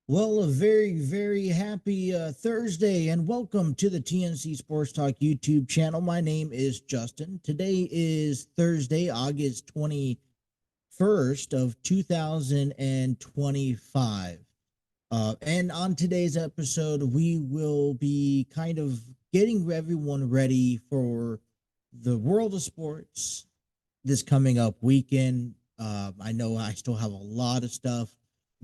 Well, a very, very happy Thursday and welcome to the TNC Sports Talk YouTube channel. My name is Justin. Today is Thursday, August 21st of 2025. And on today's episode, we will be kind of getting everyone ready for the world of sports this coming up weekend. I know I still have a lot of stuff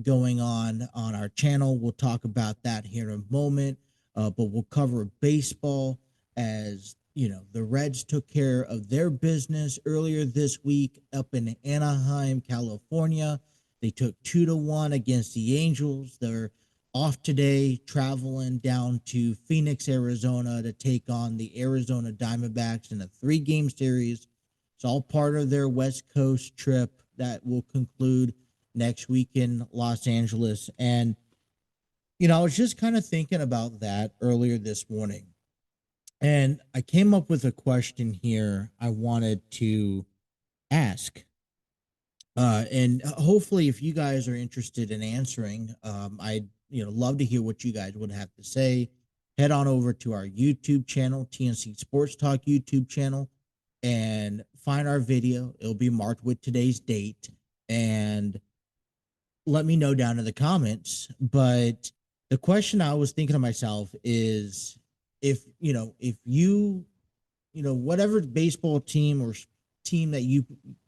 going on our channel. We'll talk about that here in a moment, but we'll cover baseball as the Reds took care of their business earlier this week up in Anaheim, California. They took 2-1 against the Angels. They're off today, traveling down to Phoenix, Arizona to take on the Arizona Diamondbacks in a 3-game series. It's all part of their West Coast trip that will conclude next week in Los Angeles. And, I was just kind of thinking about that earlier this morning. And I came up with a question here I wanted to ask. And hopefully, if you guys are interested in answering, I'd love to hear what you guys would have to say. Head on over to our YouTube channel, TNC Sports Talk YouTube channel, and find our video. It'll be marked with today's date, and let me know down in the comments. But the question I was thinking to myself is, if whatever baseball team or team that you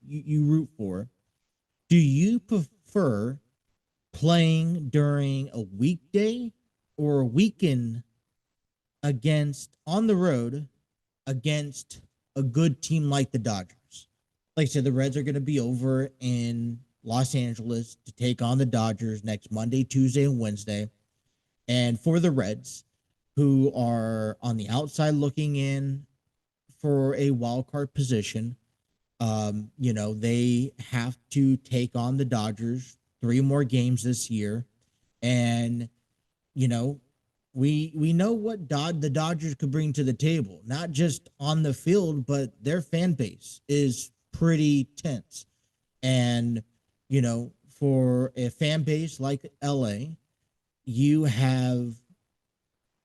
root for, do you prefer playing during a weekday or a weekend against on the road against a good team like the Dodgers? Like I said, the Reds are going to be over in Los Angeles to take on the Dodgers next Monday, Tuesday, and Wednesday. And for the Reds, who are on the outside looking in for a wild card position, they have to take on the Dodgers 3 more games this year. And, you know, we know what the Dodgers could bring to the table, not just on the field, but their fan base is pretty tense. And, for a fan base like LA, you have,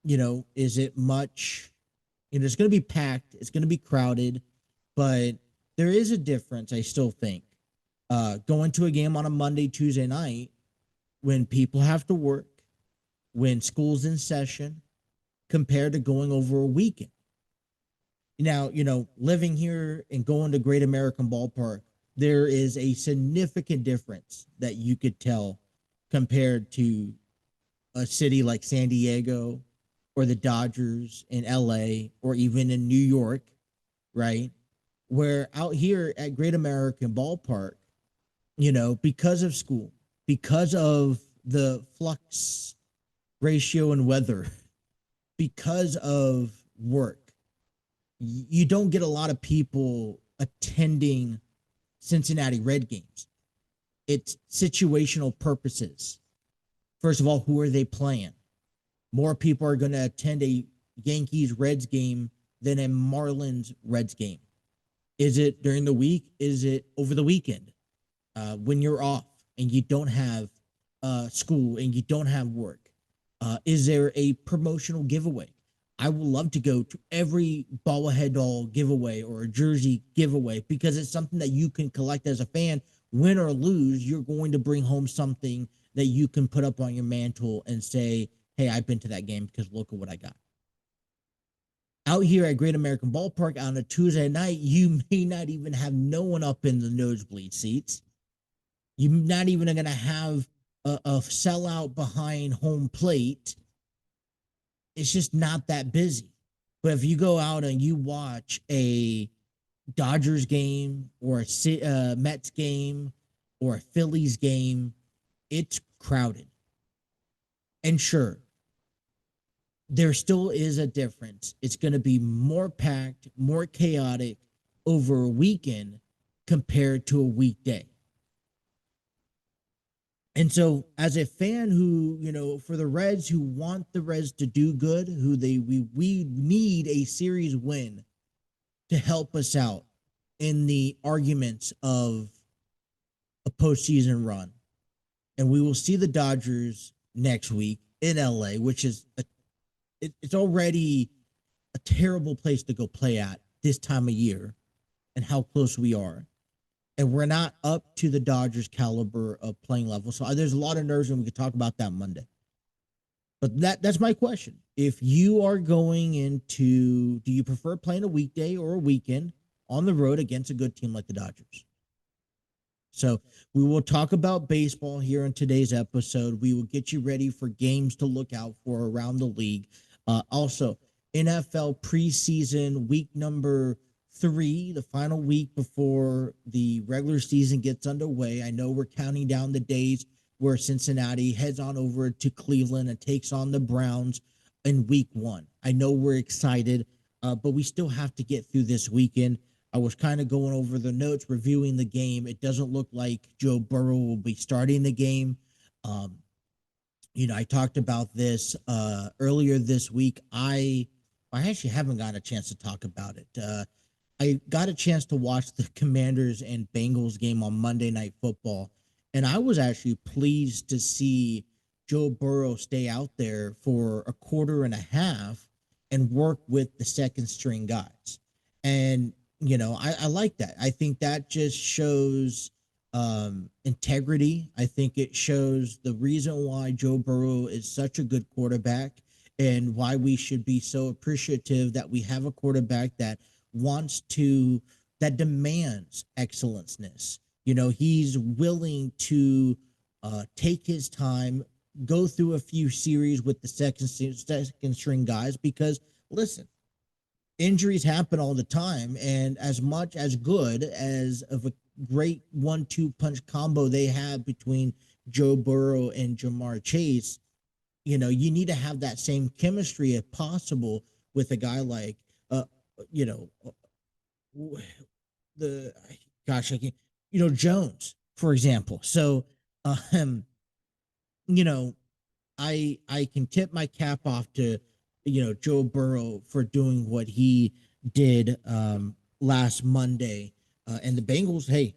is it much, it's going to be packed, it's going to be crowded, but there is a difference, I still think. Going to a game on a Monday, Tuesday night when people have to work, when school's in session, compared to going over a weekend. Now, living here and going to Great American Ballpark, there is a significant difference that you could tell compared to a city like San Diego or the Dodgers in LA or even in New York, right? Where out here at Great American Ballpark, because of school, because of the flux ratio and weather, because of work, you don't get a lot of people attending Cincinnati Red games. It's situational purposes. First of all, who are they playing? More people are going to attend a Yankees Reds game than a Marlins Reds game. Is it during the week? Is it over the weekend when you're off and you don't have school and you don't have work? Is there a promotional giveaway? I would love to go to every bobblehead doll giveaway or a jersey giveaway because it's something that you can collect as a fan. Win or lose, you're going to bring home something that you can put up on your mantle and say, hey, I've been to that game because look at what I got. Out here at Great American Ballpark on a Tuesday night, you may not even have no one up in the nosebleed seats. You're not even going to have a sellout behind home plate. It's just not that busy. But if you go out and you watch a Dodgers game or a Mets game or a Phillies game, it's crowded. And sure, there still is a difference. It's going to be more packed, more chaotic over a weekend compared to a weekday. And so, as a fan who, for the Reds who want the Reds to do good, we need a series win to help us out in the arguments of a postseason run. And we will see the Dodgers next week in LA, which is it's already a terrible place to go play at this time of year and how close we are. And we're not up to the Dodgers caliber of playing level. So there's a lot of nerves, and we could talk about that Monday. But that's my question. If you are going into, do you prefer playing a weekday or a weekend on the road against a good team like the Dodgers? So we will talk about baseball here in today's episode. We will get you ready for games to look out for around the league. Also, NFL preseason week number 3, the final week before the regular season gets underway. I know we're counting down the days where Cincinnati heads on over to Cleveland and takes on the Browns in week 1. I know we're excited, but we still have to get through this weekend. I was kind of going over the notes, reviewing the game. It doesn't look like Joe Burrow will be starting the game. I talked about this earlier this week. I actually haven't gotten a chance to talk about it. I got a chance to watch the Commanders and Bengals game on Monday Night Football, and I was actually pleased to see Joe Burrow stay out there for a quarter and a half and work with the second string guys. And I like that. I think that just shows integrity. I think it shows the reason why Joe Burrow is such a good quarterback and why we should be so appreciative that we have a quarterback that demands excellenceness. He's willing to take his time, go through a few series with the second string guys, because listen, injuries happen all the time, and as much as good as of a great 1-2 punch combo they have between Joe Burrow and Jamar Chase, you need to have that same chemistry if possible with a guy like you know the gosh I can't Jones, for example. So you know I can tip my cap off to Joe Burrow for doing what he did last Monday, and the Bengals. Hey,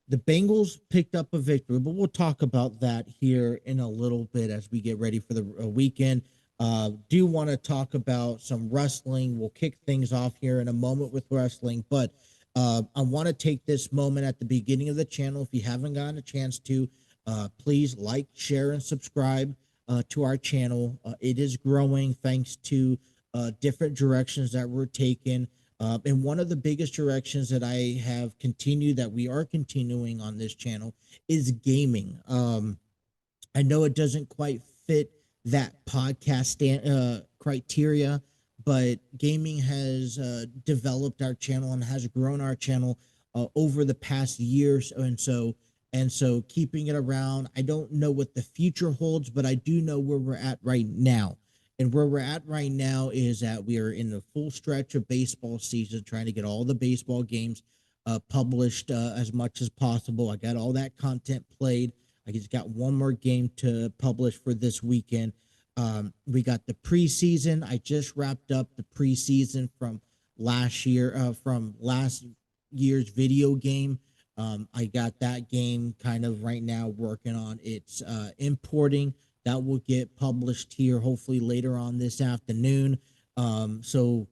the Bengals picked up a victory, but we'll talk about that here in a little bit as we get ready for the weekend. Do want to talk about some wrestling. We'll kick things off here in a moment with wrestling, but I want to take this moment at the beginning of the channel. If you haven't gotten a chance to, please like, share, and subscribe to our channel. It is growing thanks to different directions that we're taking. And one of the biggest directions that we are continuing on this channel is gaming. I know it doesn't quite fit that podcast criteria, but gaming has developed our channel and has grown our channel over the past years. And so keeping it around, I don't know what the future holds, but I do know where we're at right now. And where we're at right now is that we are in the full stretch of baseball season, trying to get all the baseball games published as much as possible. I got all that content played. I just got one more game to publish for this weekend. We got the preseason. I just wrapped up the preseason from last year's video game. I got that game kind of right now working on its importing. That will get published here hopefully later on this afternoon. So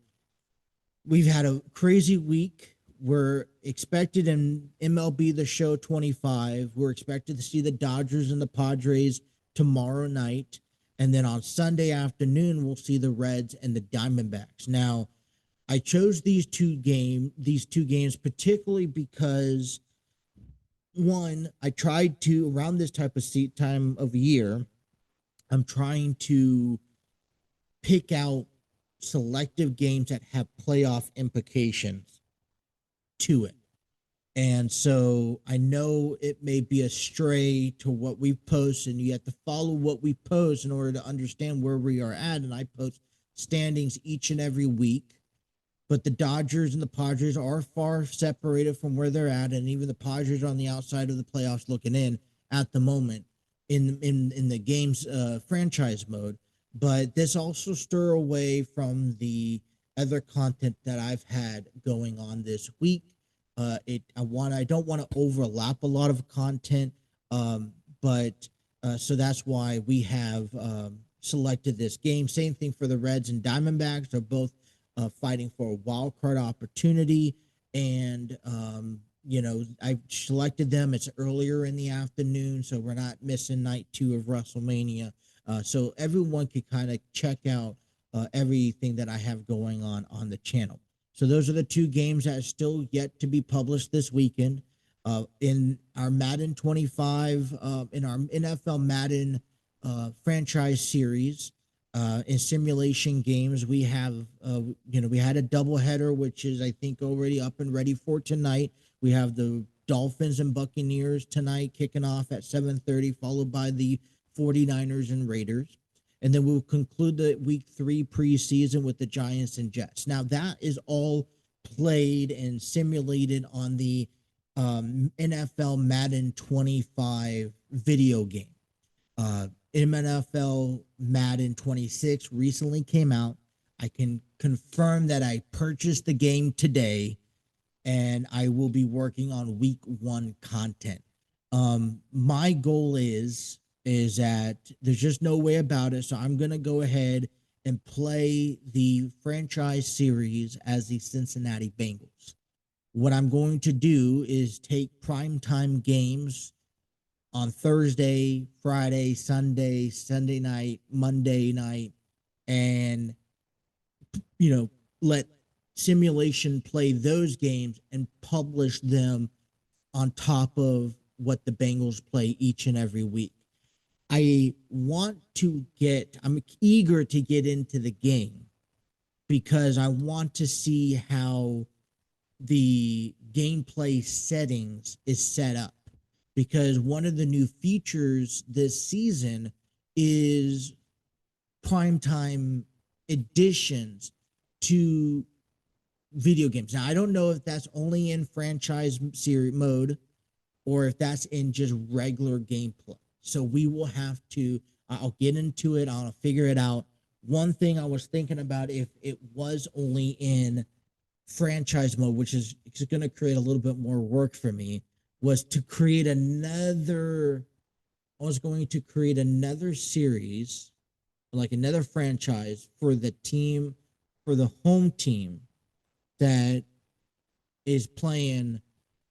we've had a crazy week. We're expected in MLB The Show 25. We're expected to see the Dodgers and the Padres tomorrow night. And then on Sunday afternoon, we'll see the Reds and the Diamondbacks. Now, I chose these two games particularly because, one, I tried to, around this type of time of year, I'm trying to pick out selective games that have playoff implications to it. And so I know it may be a stray to what we post, and you have to follow what we post in order to understand where we are at. And I post standings each and every week. But the Dodgers and the Padres are far separated from where they're at, and even the Padres are on the outside of the playoffs looking in at the moment in the game's franchise mode. But this also stir away from the other content that I've had going on this week. I don't want to overlap a lot of content, but So that's why we have selected this game. Same thing for the Reds and Diamondbacks. They're both fighting for a wild card opportunity. And, I selected them. It's earlier in the afternoon, so we're not missing night 2 of WrestleMania. So everyone could kind of check out everything that I have going on the channel. So those are the 2 games that are still yet to be published this weekend. In our Madden 25, in our NFL Madden franchise series, in simulation games, we have, we had a doubleheader, which is, I think, already up and ready for tonight. We have the Dolphins and Buccaneers tonight kicking off at 7:30, followed by the 49ers and Raiders. And then we'll conclude the week 3 preseason with the Giants and Jets. Now, that is all played and simulated on the NFL Madden 25 video game. NFL Madden 26 recently came out. I can confirm that I purchased the game today, and I will be working on week 1 content. My goal is that there's just no way about it. So I'm going to go ahead and play the franchise series as the Cincinnati Bengals. What I'm going to do is take primetime games on Thursday, Friday, Sunday, Sunday night, Monday night, and, let simulation play those games and publish them on top of what the Bengals play each and every week. I'm eager to get into the game because I want to see how the gameplay settings is set up, because one of the new features this season is primetime additions to video games. Now, I don't know if that's only in franchise series mode or if that's in just regular gameplay. So we will have to, I'll get into it. I'll figure it out. One thing I was thinking about, if it was only in franchise mode, which is going to create a little bit more work for me, was to create another series, like another franchise for the team, for the home team that is playing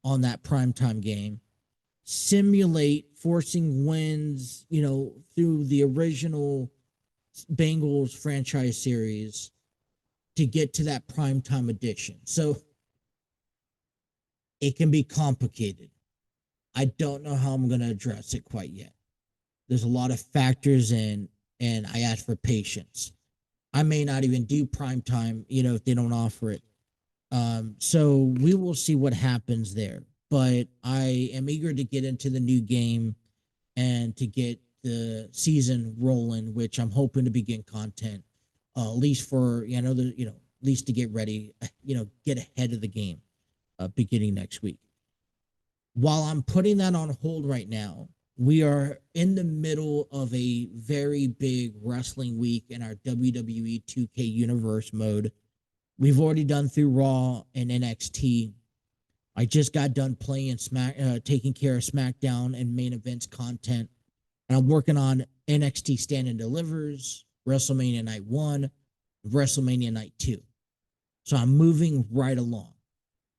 on that primetime game, simulate forcing wins, through the original Bengals franchise series to get to that primetime edition. So it can be complicated. I don't know how I'm going to address it quite yet. There's a lot of factors in, and I ask for patience. I may not even do primetime, if they don't offer it. So we will see what happens there. But I am eager to get into the new game and to get the season rolling, which I'm hoping to begin content, at least for, at least to get ready, get ahead of the game, beginning next week. While I'm putting that on hold right now, we are in the middle of a very big wrestling week in our WWE 2K Universe mode. We've already done through Raw and NXT. I just got done playing taking care of SmackDown and main events content. And I'm working on NXT Stand and Delivers, WrestleMania Night 1, WrestleMania Night 2. So I'm moving right along.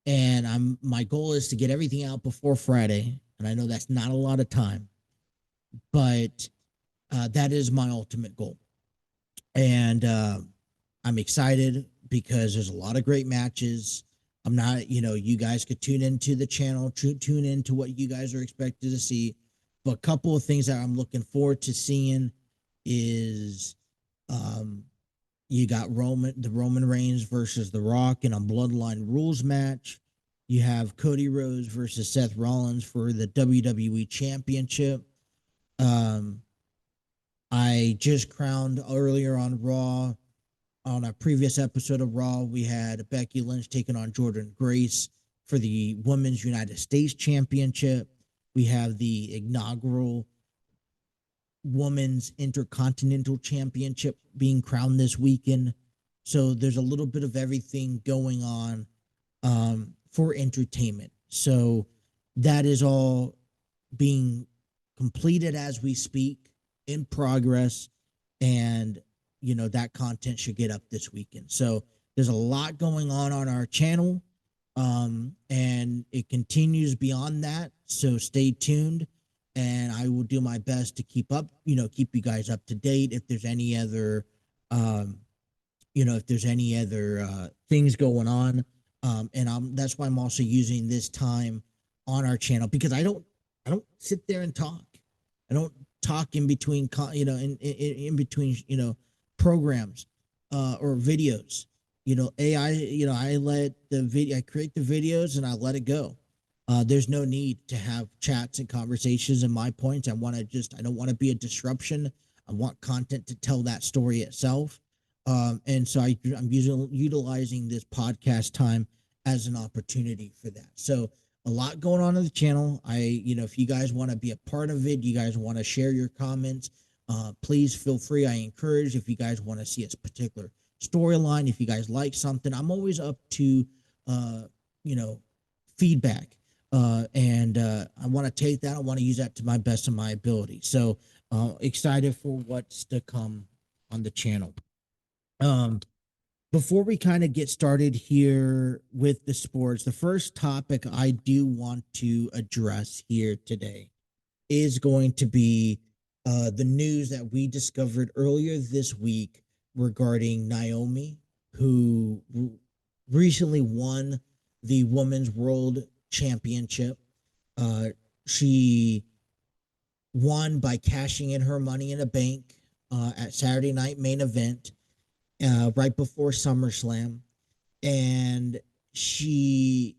And my goal is to get everything out before Friday. And I know that's not a lot of time, but that is my ultimate goal. And I'm excited because there's a lot of great matches. I'm not, you guys could tune into the channel, tune into what you guys are expected to see. But a couple of things that I'm looking forward to seeing is you got the Roman Reigns versus The Rock in a Bloodline Rules match. You have Cody Rhodes versus Seth Rollins for the WWE Championship. I just crowned earlier on Raw. On a previous episode of Raw, we had Becky Lynch taking on Jordynne Grace for the Women's United States Championship. We have the inaugural Women's Intercontinental Championship being crowned this weekend. So there's a little bit of everything going on for entertainment. So that is all being completed as we speak, in progress, and that content should get up this weekend. So there's a lot going on our channel, and it continues beyond that. So stay tuned, and I will do my best to keep you guys up to date. If there's any other, things going on, and that's why I'm also using this time on our channel, because I don't sit there and talk. I don't talk in between, in between, programs, or videos. AI, I create the videos and I let it go. There's no need to have chats and conversations and my points. I don't want to be a disruption. I want content to tell that story itself. And so I'm utilizing this podcast time as an opportunity for that. So a lot going on the channel. If you guys want to be a part of it, you guys want to share your comments, please feel free. I encourage, if you guys want to see a particular storyline, if you guys like something, I'm always up to, feedback. And I want to take that. I want to use that to my best of my ability. So excited for what's to come on the channel. Before we kind of get started here with the sports, the first topic I do want to address here today is going to be the news that we discovered earlier this week regarding Naomi, who recently won the Women's World Championship. She won by cashing in her money in a bank at Saturday Night Main Event right before SummerSlam. And she,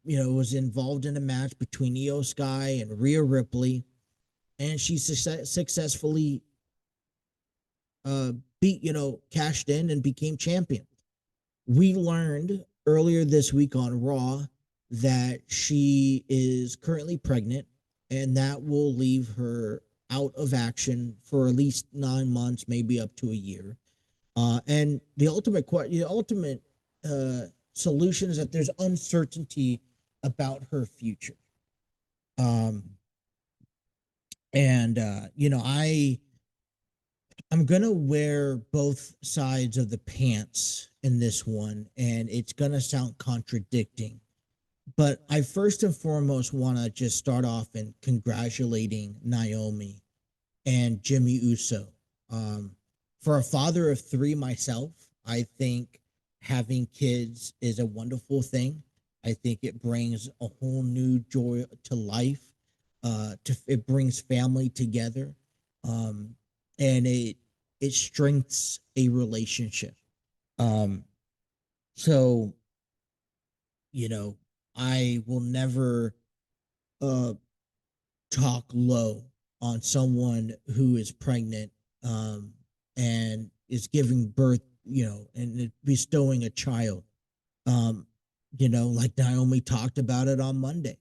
was involved in a match between Io Sky and Rhea Ripley. And she successfully cashed in and became champion. We learned earlier this week on Raw that she is currently pregnant, and that will leave her out of action for at least 9 months, maybe up to a year. And the ultimate solution is that there's uncertainty about her future. I'm gonna wear both sides of the pants in this one, and it's gonna sound contradicting. But I first and foremost want to just start off in congratulating Naomi and Jimmy Uso. For a father of 3 myself, I think having kids is a wonderful thing. I think it brings a whole new joy to life. It brings family together, and it strengthens a relationship. So I will never talk low on someone who is pregnant, and is giving birth, and bestowing a child. Like Naomi talked about it on Monday.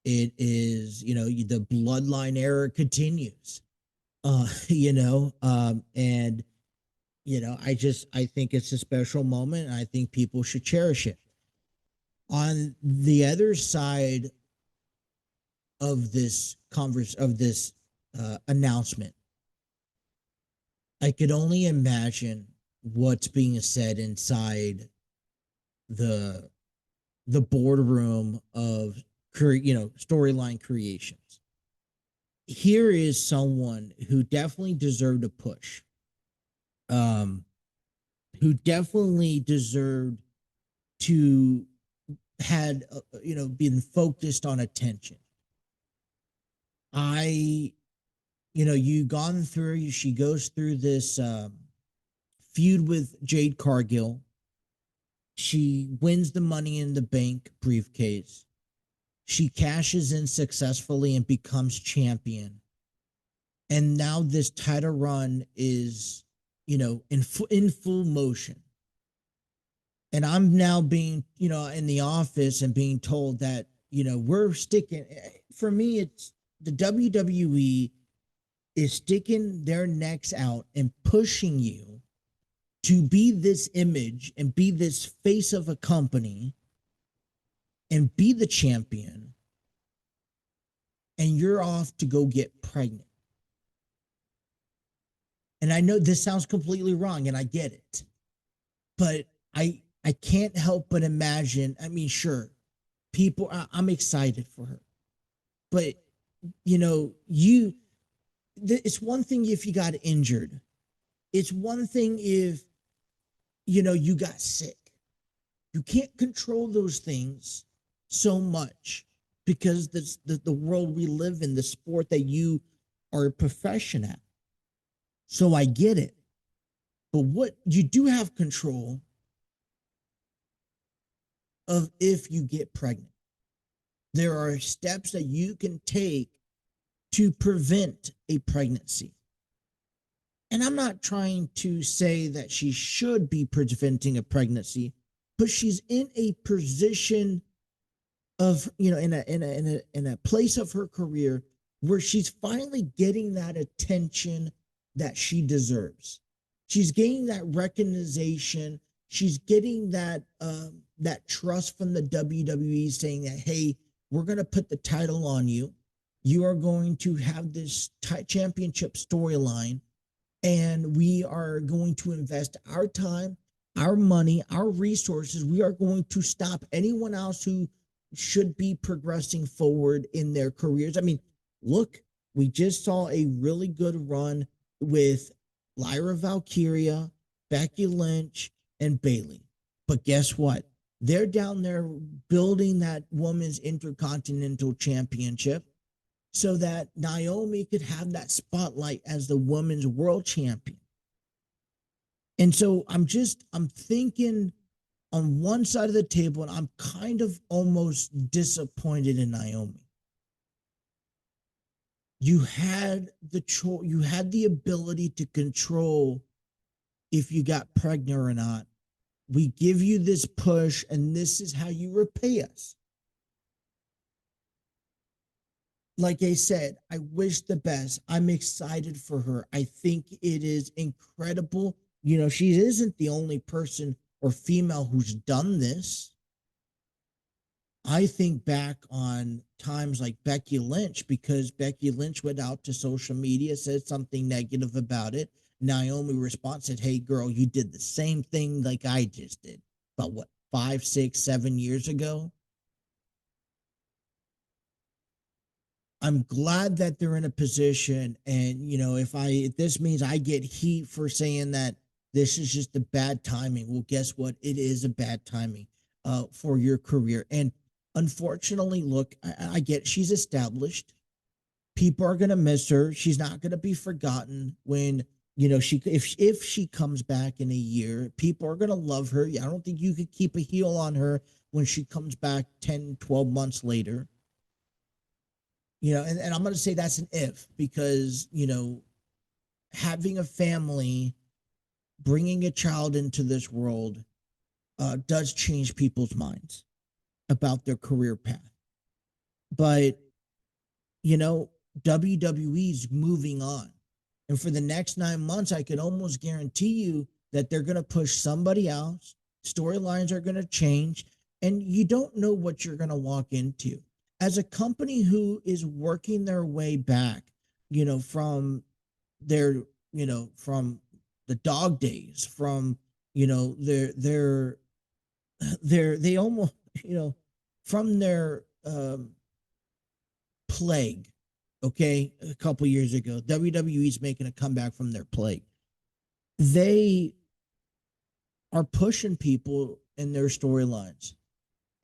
It is, the bloodline era continues. And I think it's a special moment, and I think people should cherish it. On the other side of this announcement, I could only imagine what's being said inside the boardroom of storyline creations. Here is someone who definitely deserved a push, who definitely deserved to had been focused on attention. She goes through this feud with Jade Cargill. She wins the Money in the Bank briefcase. She cashes in successfully and becomes champion. And now this title run is, in full motion. And I'm now being, in the office and being told that, we're sticking. For me, it's the WWE is sticking their necks out and pushing you to be this image and be this face of a company and be the champion. and you're off to go get pregnant. And I know this sounds completely wrong, and I get it, but I can't help but imagine. I mean, sure, people, I'm excited for her, but you know, it's one thing if you got injured. It's one thing if you got sick. You can't control those things so much because the world we live in, the sport that you are a profession at. So I get it. But what you do have control of if you get pregnant. There are steps that you can take to prevent a pregnancy. And I'm not trying to say that she should be preventing a pregnancy, but she's in a position of, in a place of her career where she's finally getting that attention that she deserves. She's getting that recognition. She's getting that trust from the WWE saying that, hey, we're going to put the title on you. You are going to have this championship storyline, and we are going to invest our time, our money, our resources. We are going to stop anyone else who should be progressing forward in their careers. I mean, look, we just saw a really good run with Lyra Valkyria, Becky Lynch, and Bayley. But guess what? They're down there building that women's intercontinental championship so that Naomi could have that spotlight as the women's world champion. And so I'm thinking on one side of the table, and I'm kind of almost disappointed in Naomi. You had the ability to control if you got pregnant or not. We give you this push, and this is how you repay us. Like I said, I wish the best. I'm excited for her. I think it is incredible. She isn't the only person or female who's done this. I think back on times like Becky Lynch, because Becky Lynch went out to social media, said something negative about it. Naomi responds, said, hey, girl, you did the same thing like I just did. But what, 5, 6, 7 years ago? I'm glad that they're in a position, and if this means I get heat for saying that this is just a bad timing, well, guess what? It is a bad timing for your career. And unfortunately, look, I get she's established. People are gonna miss her. She's not gonna be forgotten when she if she comes back in a year. People are gonna love her. I don't think you could keep a heel on her when she comes back 10, 12 months later. And I'm going to say that's an if, because, having a family, bringing a child into this world does change people's minds about their career path. But, WWE's moving on. And for the next 9 months, I can almost guarantee you that they're going to push somebody else. Storylines are going to change, and you don't know what you're going to walk into. As a company who is working their way back, from their, from the dog days, from, they almost, from their plague, okay, a couple years ago, WWE's making a comeback from their plague. They are pushing people in their storylines.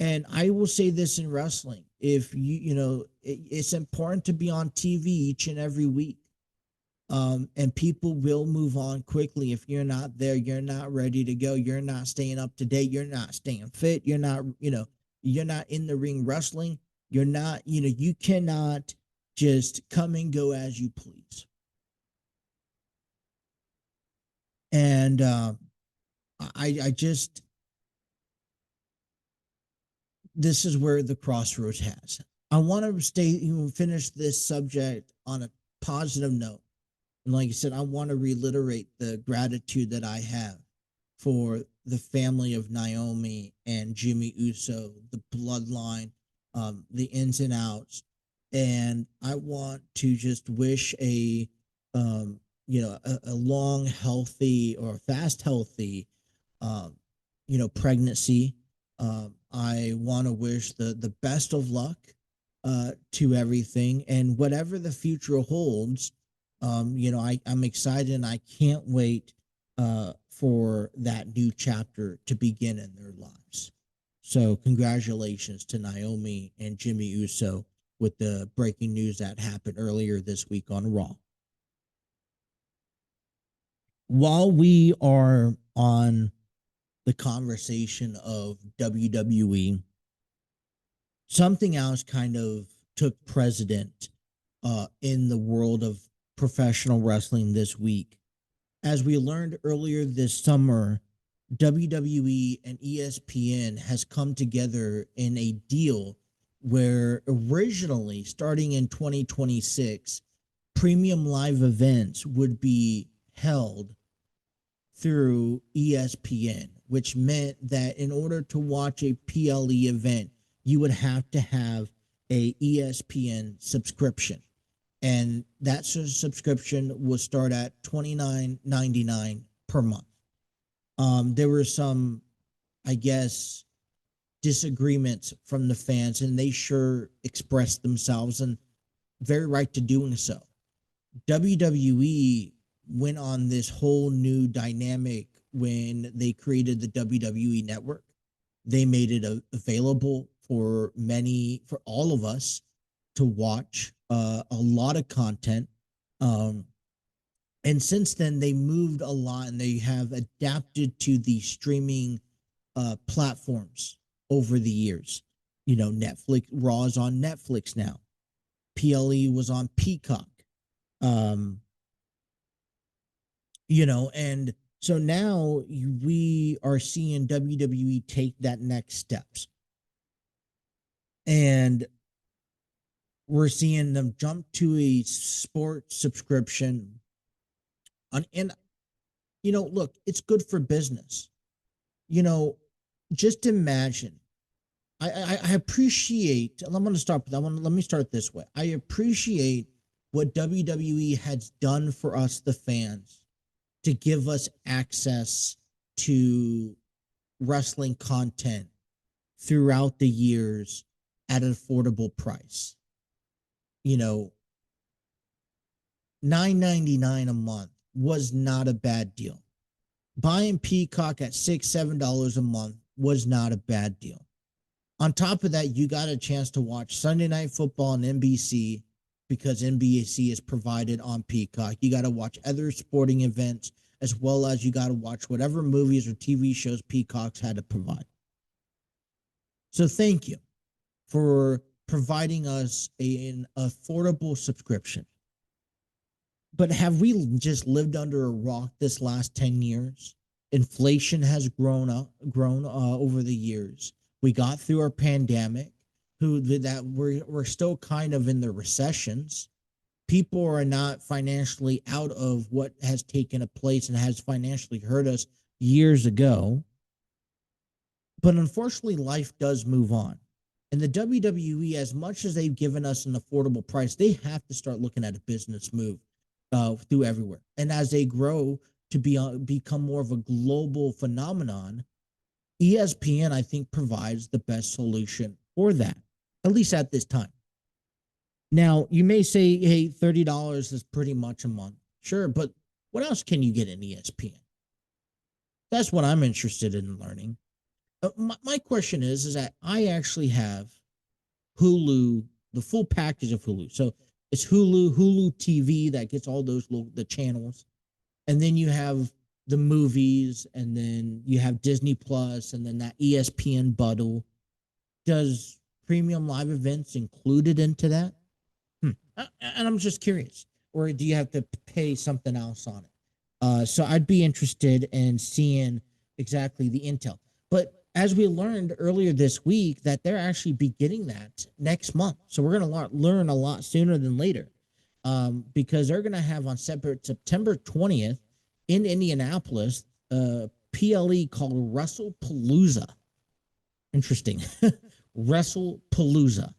And I will say this in wrestling: if it's important to be on TV each and every week, and people will move on quickly. If you're not there, you're not ready to go. You're not staying up to date. You're not staying fit. You're not in the ring wrestling. You're not, you cannot just come and go as you please. And I just this is where the crossroads has. I want to finish this subject on a positive note. And like I said, I want to reiterate the gratitude that I have for the family of Naomi and Jimmy Uso, the bloodline, the ins and outs. And I want to just wish um, a long, healthy or fast, healthy, um, pregnancy. I want to wish the best of luck to everything, and whatever the future holds. I'm excited and I can't wait for that new chapter to begin in their lives. So, congratulations to Naomi and Jimmy Uso with the breaking news that happened earlier this week on Raw. While we are on the conversation of WWE, something else kind of took precedent in the world of professional wrestling this week. As we learned earlier this summer, WWE and ESPN has come together in a deal where originally, starting in 2026, premium live events would be held through ESPN, which meant that in order to watch a PLE event, you would have to have a ESPN subscription. And that subscription would start at $29.99 per month. There were some, I guess, disagreements from the fans, and they sure expressed themselves, and very right to doing so. WWE went on this whole new dynamic when they created the WWE network. They made it available for all of us to watch a lot of content. And since then, they moved a lot and they have adapted to the streaming platforms over the years. Netflix, Raw is on Netflix now. PLE was on Peacock. Um, and so now we are seeing WWE take that next steps. And we're seeing them jump to a sports subscription and look, it's good for business. Just imagine. I appreciate. I'm going to start with that one. Let me start this way. I appreciate what WWE has done for us, the fans, to give us access to wrestling content throughout the years at an affordable price. $9.99 a month was not a bad deal. Buying Peacock at $6-7 a month was not a bad deal. On top of that, you got a chance to watch Sunday Night Football on NBC because NBC is provided on Peacock. You got to watch other sporting events, as well as you got to watch whatever movies or TV shows Peacock's had to provide. So thank you for providing us an affordable subscription. But have we just lived under a rock this last 10 years? Inflation has grown over the years. We got through our pandemic, we're still kind of in the recessions. People are not financially out of what has taken place and has financially hurt us years ago. But unfortunately, life does move on. And the WWE, as much as they've given us an affordable price, they have to start looking at a business move through everywhere. And as they grow to become more of a global phenomenon, ESPN, I think, provides the best solution for that, at least at this time. Now, you may say, hey, $30 is pretty much a month. Sure, but what else can you get in ESPN? That's what I'm interested in learning. My question is that I actually have Hulu, the full package of Hulu. So it's Hulu TV that gets all the channels. And then you have the movies, and then you have Disney Plus, and then that ESPN bundle. Does premium live events included into that? And I'm just curious. Or do you have to pay something else on it? So I'd be interested in seeing exactly the intel. But as we learned earlier this week, that they're actually beginning that next month. So we're going to learn a lot sooner than later, because they're going to have on September 20th in Indianapolis, PLE called WrestlePalooza. Interesting. WrestlePalooza.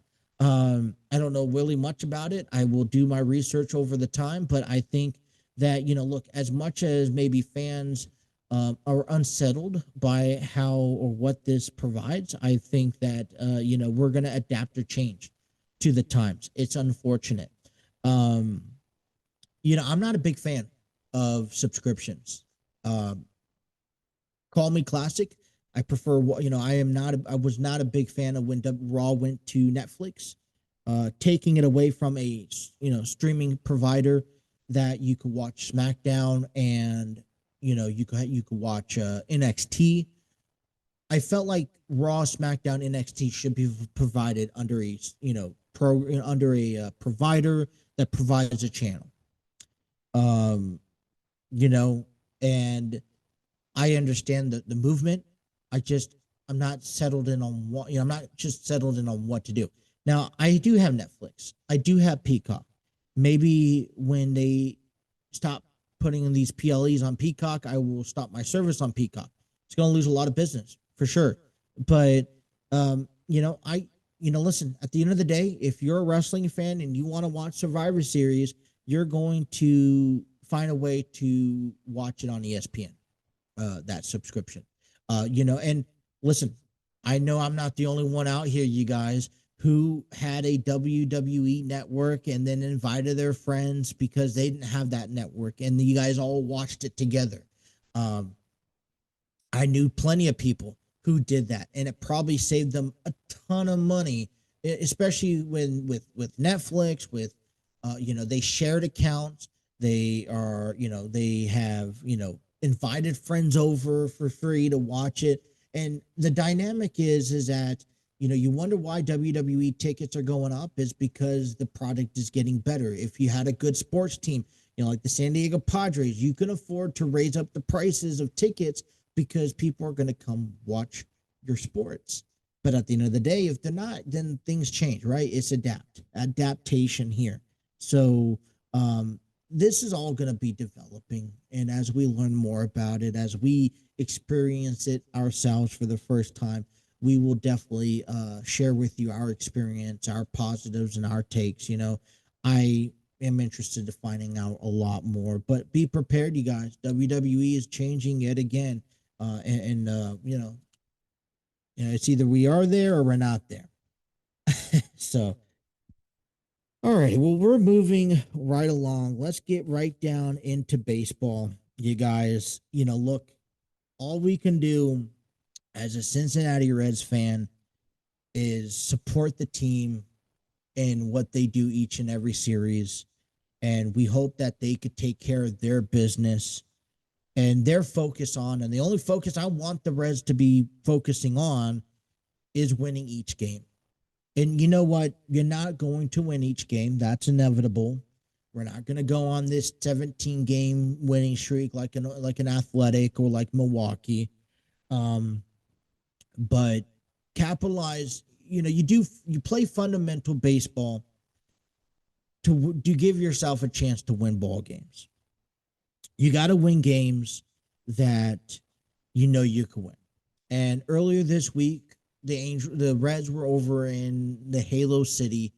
I don't know really much about it. I will do my research over the time, but I think that, look, as much as maybe fans are unsettled by how or what this provides, I think that we're going to adapt or change to the times. It's unfortunate. Um, I'm not a big fan of subscriptions. Um, Call me classic. I prefer, I am not, I was not a big fan of when Raw went to Netflix, taking it away from a, streaming provider that you could watch SmackDown and, you could watch NXT. I felt like Raw, SmackDown, NXT should be provided under a, under a provider that provides a channel. Um, you know, and I understand the movement. I just I'm not settled in on what I'm not just settled in on what to do. Now I do have Netflix. I do have Peacock. Maybe when they stop putting in these PLEs on Peacock, I will stop my service on Peacock. It's going to lose a lot of business for sure. But listen. At the end of the day, if you're a wrestling fan and you want to watch Survivor Series, you're going to find a way to watch it on ESPN, that subscription. And listen, I know I'm not the only one out here, you guys, who had a WWE network and then invited their friends because they didn't have that network, and you guys all watched it together. Um, I knew plenty of people who did that, and it probably saved them a ton of money, especially when with Netflix, with they shared accounts. They are, they have, invited friends over for free to watch it. And the dynamic is that, you wonder why WWE tickets are going up is because the product is getting better. If you had a good sports team, like the San Diego Padres, you can afford to raise up the prices of tickets because people are going to come watch your sports. But at the end of the day, if they're not, then things change, right? It's adaptation here. So this is all going to be developing. And as we learn more about it, as we experience it ourselves for the first time, we will definitely share with you our experience, our positives, and our takes. I am interested in finding out a lot more, but be prepared, you guys. WWE is changing yet again. It's either we are there or we're not there. So, all right. Well, we're moving right along. Let's get right down into baseball, you guys. Look, all we can do as a Cincinnati Reds fan is support the team and what they do each and every series. And we hope that they could take care of their business and their focus on. And the only focus I want the Reds to be focusing on is winning each game. And you know what? You're not going to win each game. That's inevitable. We're not going to go on this 17 game winning streak like an Athletic or like Milwaukee. But capitalize. You play fundamental baseball to give yourself a chance to win ball games. You got to win games that you can win. And earlier this week, the Reds were over in the Halo City,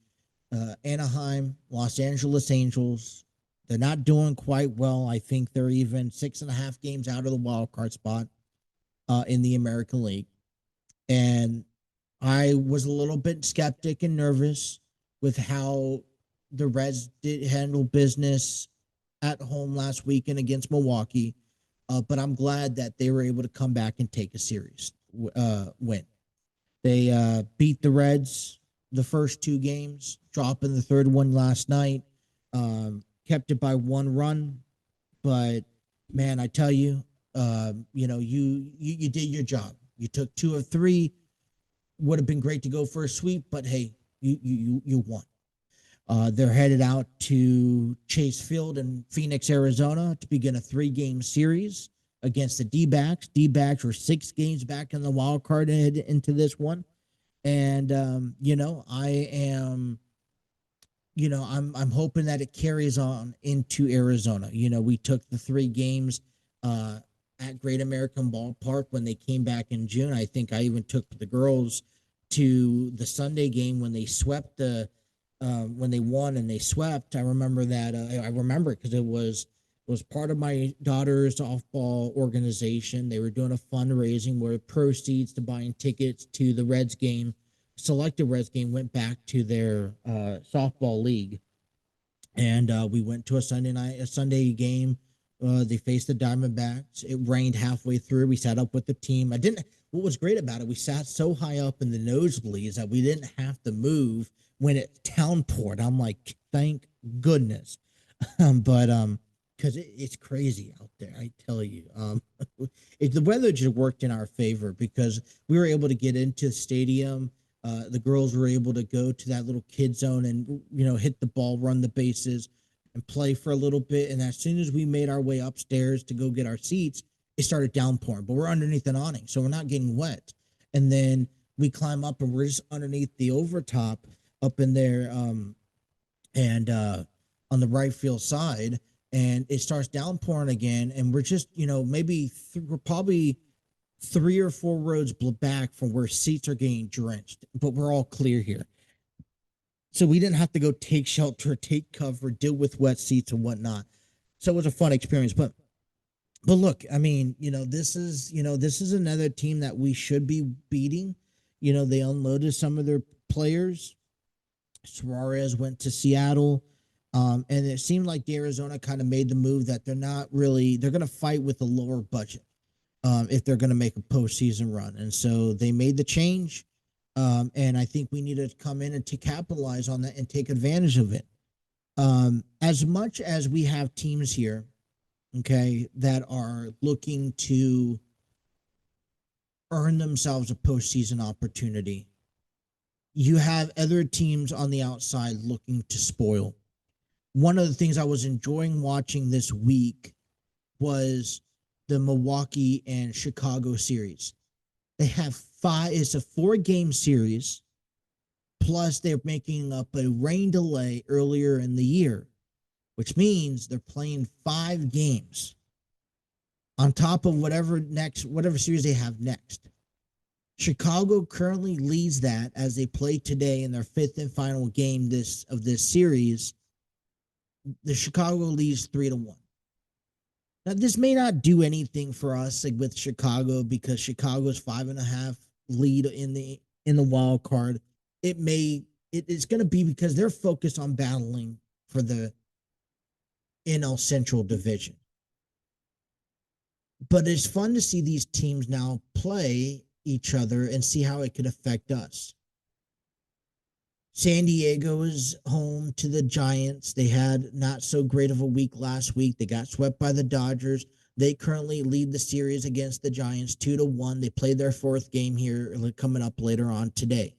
Anaheim, Los Angeles Angels. They're not doing quite well. I think they're even 6.5 games out of the wild card spot in the American League. And I was a little bit skeptic and nervous with how the Reds did handle business at home last weekend against Milwaukee. But I'm glad that they were able to come back and take a series win. They beat the Reds the first 2 games, dropping the third one last night. Kept it by 1 run, but man, I tell you, you did your job. You took 2 of 3. Would have been great to go for a sweep, but hey, you won. They're headed out to Chase Field in Phoenix, Arizona, to begin a 3-game series against the D-backs. D-backs were 6 games back in the wild card into this one. And I am, I'm hoping that it carries on into Arizona. We took the 3 games at Great American Ballpark when they came back in June. I think I even took the girls to the Sunday game when they swept the when they won and they swept. I remember that. I remember because it was part of my daughter's softball organization. They were doing a fundraising where proceeds to buying tickets to the Reds game, selected Reds game, went back to their softball league. And we went to a Sunday game. They faced the Diamondbacks. It rained halfway through. We sat up with the team. I didn't. What was great about it, we sat so high up in the nosebleeds that we didn't have to move when it downpoured. I'm like, thank goodness. But because it's crazy out there, I tell you. The weather just worked in our favor because we were able to get into the stadium. The girls were able to go to that little kid zone and hit the ball, run the bases, and play for a little bit. And as soon as we made our way upstairs to go get our seats, it started downpouring. But we're underneath an awning, so we're not getting wet. And then we climb up, and we're just underneath the overtop up in there, and on the right field side, and it starts downpouring again. And we're just we're probably 3 or 4 roads back from where seats are getting drenched, but we're all clear here. So we didn't have to go take shelter, take cover, deal with wet seats and whatnot. So it was a fun experience. But look, I mean, this is another team that we should be beating. They unloaded some of their players. Suarez went to Seattle. And it seemed like the Arizona kind of made the move that they're going to fight with a lower budget. If they're going to make a postseason run. And so they made the change. And I think we need to come in and to capitalize on that and take advantage of it. As much as we have teams here, okay, that are looking to earn themselves a postseason opportunity, you have other teams on the outside looking to spoil. One of the things I was enjoying watching this week was the Milwaukee and Chicago series. They have it's a 4-game series, plus they're making up a rain delay earlier in the year, which means they're playing 5 games on top of whatever series they have next. Chicago currently leads that as they play today in their 5th and final game of this series. The Chicago leads 3-1. Now, this may not do anything for us with Chicago because Chicago's 5.5 lead in the wild card. It's going to be because they're focused on battling for the NL Central Division. But it's fun to see these teams now play each other and see how it could affect us. San Diego is home to the Giants. They had not so great of a week last week. They got swept by the Dodgers. They currently lead the series against the Giants 2-1. They played their 4th game here coming up later on today.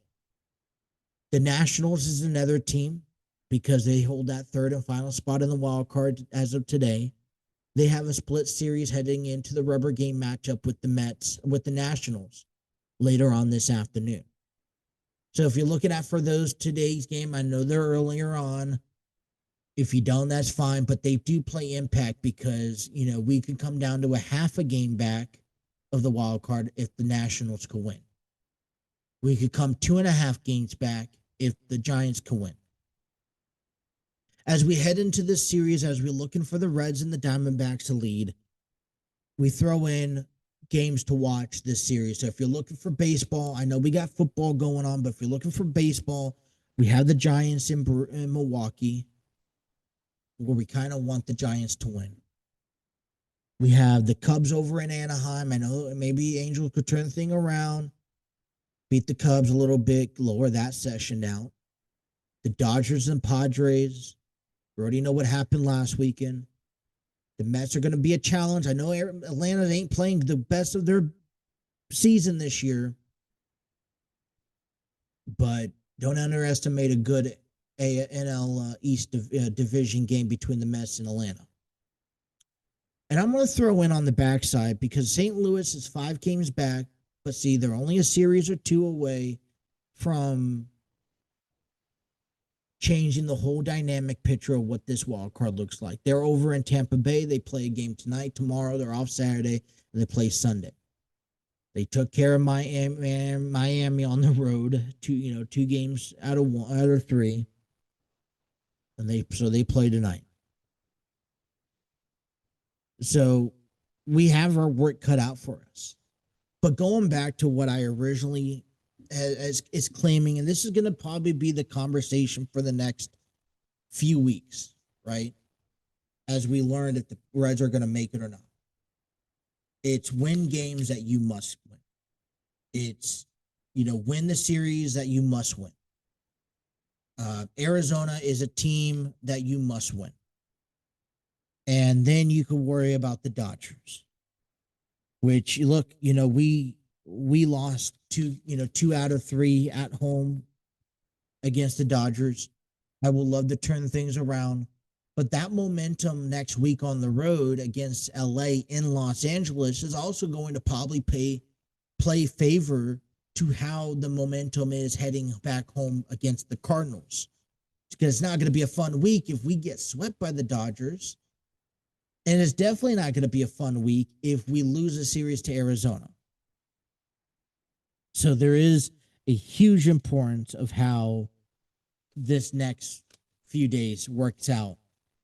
The Nationals is another team because they hold that 3rd and final spot in the wild card as of today. They have a split series heading into the rubber game matchup with the Nationals later on this afternoon. So if you're looking at for today's game, I know they're earlier on. If you don't, that's fine. But they do play impact because, we could come down to a half a game back of the wild card if the Nationals could win. We could come 2.5 games back if the Giants could win. As we head into this series, as we're looking for the Reds and the Diamondbacks to lead, we throw in games to watch this series. So if you're looking for baseball, I know we got football going on, but if you're looking for baseball, we have the Giants in Milwaukee, where we kind of want the Giants to win. We have the Cubs over in Anaheim. I know maybe Angels could turn the thing around, beat the Cubs a little bit, lower that session down. The Dodgers and Padres. We already know what happened last weekend. The Mets are going to be a challenge. I know Atlanta ain't playing the best of their season this year, but don't underestimate a good NL East division game between the Mets and Atlanta. And I'm going to throw in on the backside because St. Louis is 5 games back, but see, they're only a series or 2 away from changing the whole dynamic picture of what this wild card looks like. They're over in Tampa Bay. They play a game tonight, tomorrow. They're off Saturday, and they play Sunday. They took care of Miami on the road, 2 games out of 3. and they play tonight. So we have our work cut out for us. But going back to what I originally is claiming, and this is going to probably be the conversation for the next few weeks, right? As we learn if the Reds are going to make it or not. It's win games that you must win. It's, win the series that you must win. Arizona is a team that you must win. And then you can worry about the Dodgers, which look, we lost two out of three at home against the Dodgers. I would love to turn things around. But that momentum next week on the road against LA in Los Angeles is also going to probably play favor to how the momentum is heading back home against the Cardinals. Because it's not going to be a fun week if we get swept by the Dodgers. And it's definitely not going to be a fun week if we lose a series to Arizona. So there is a huge importance of how this next few days works out.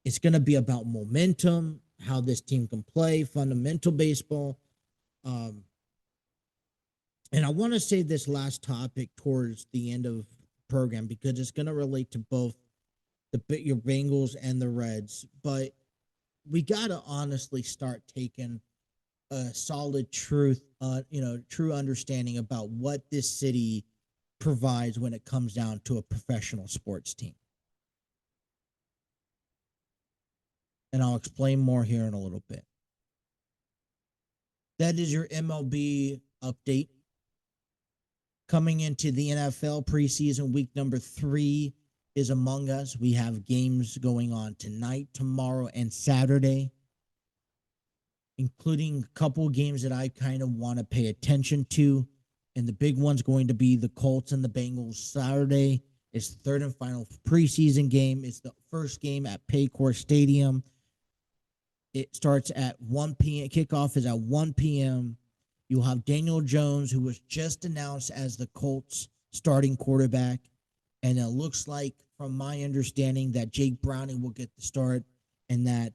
It's going to be about momentum, how this team can play, fundamental baseball. And I want to say this last topic towards the end of the program because it's going to relate to both your Bengals and the Reds. But we got to honestly start taking a solid true understanding about what this city provides when it comes down to a professional sports team. And I'll explain more here in a little bit. That is your MLB update. Coming into the NFL preseason, week number 3 is among us. We have games going on tonight, tomorrow, and Saturday, including a couple of games that I kind of want to pay attention to. And the big one's going to be the Colts and the Bengals. Saturday is the third and final preseason game. It's the first game at Paycor Stadium. It starts at 1 p.m. Kickoff is at 1 p.m. You'll have Daniel Jones, who was just announced as the Colts starting quarterback. And it looks like, from my understanding, that Jake Browning will get the start and that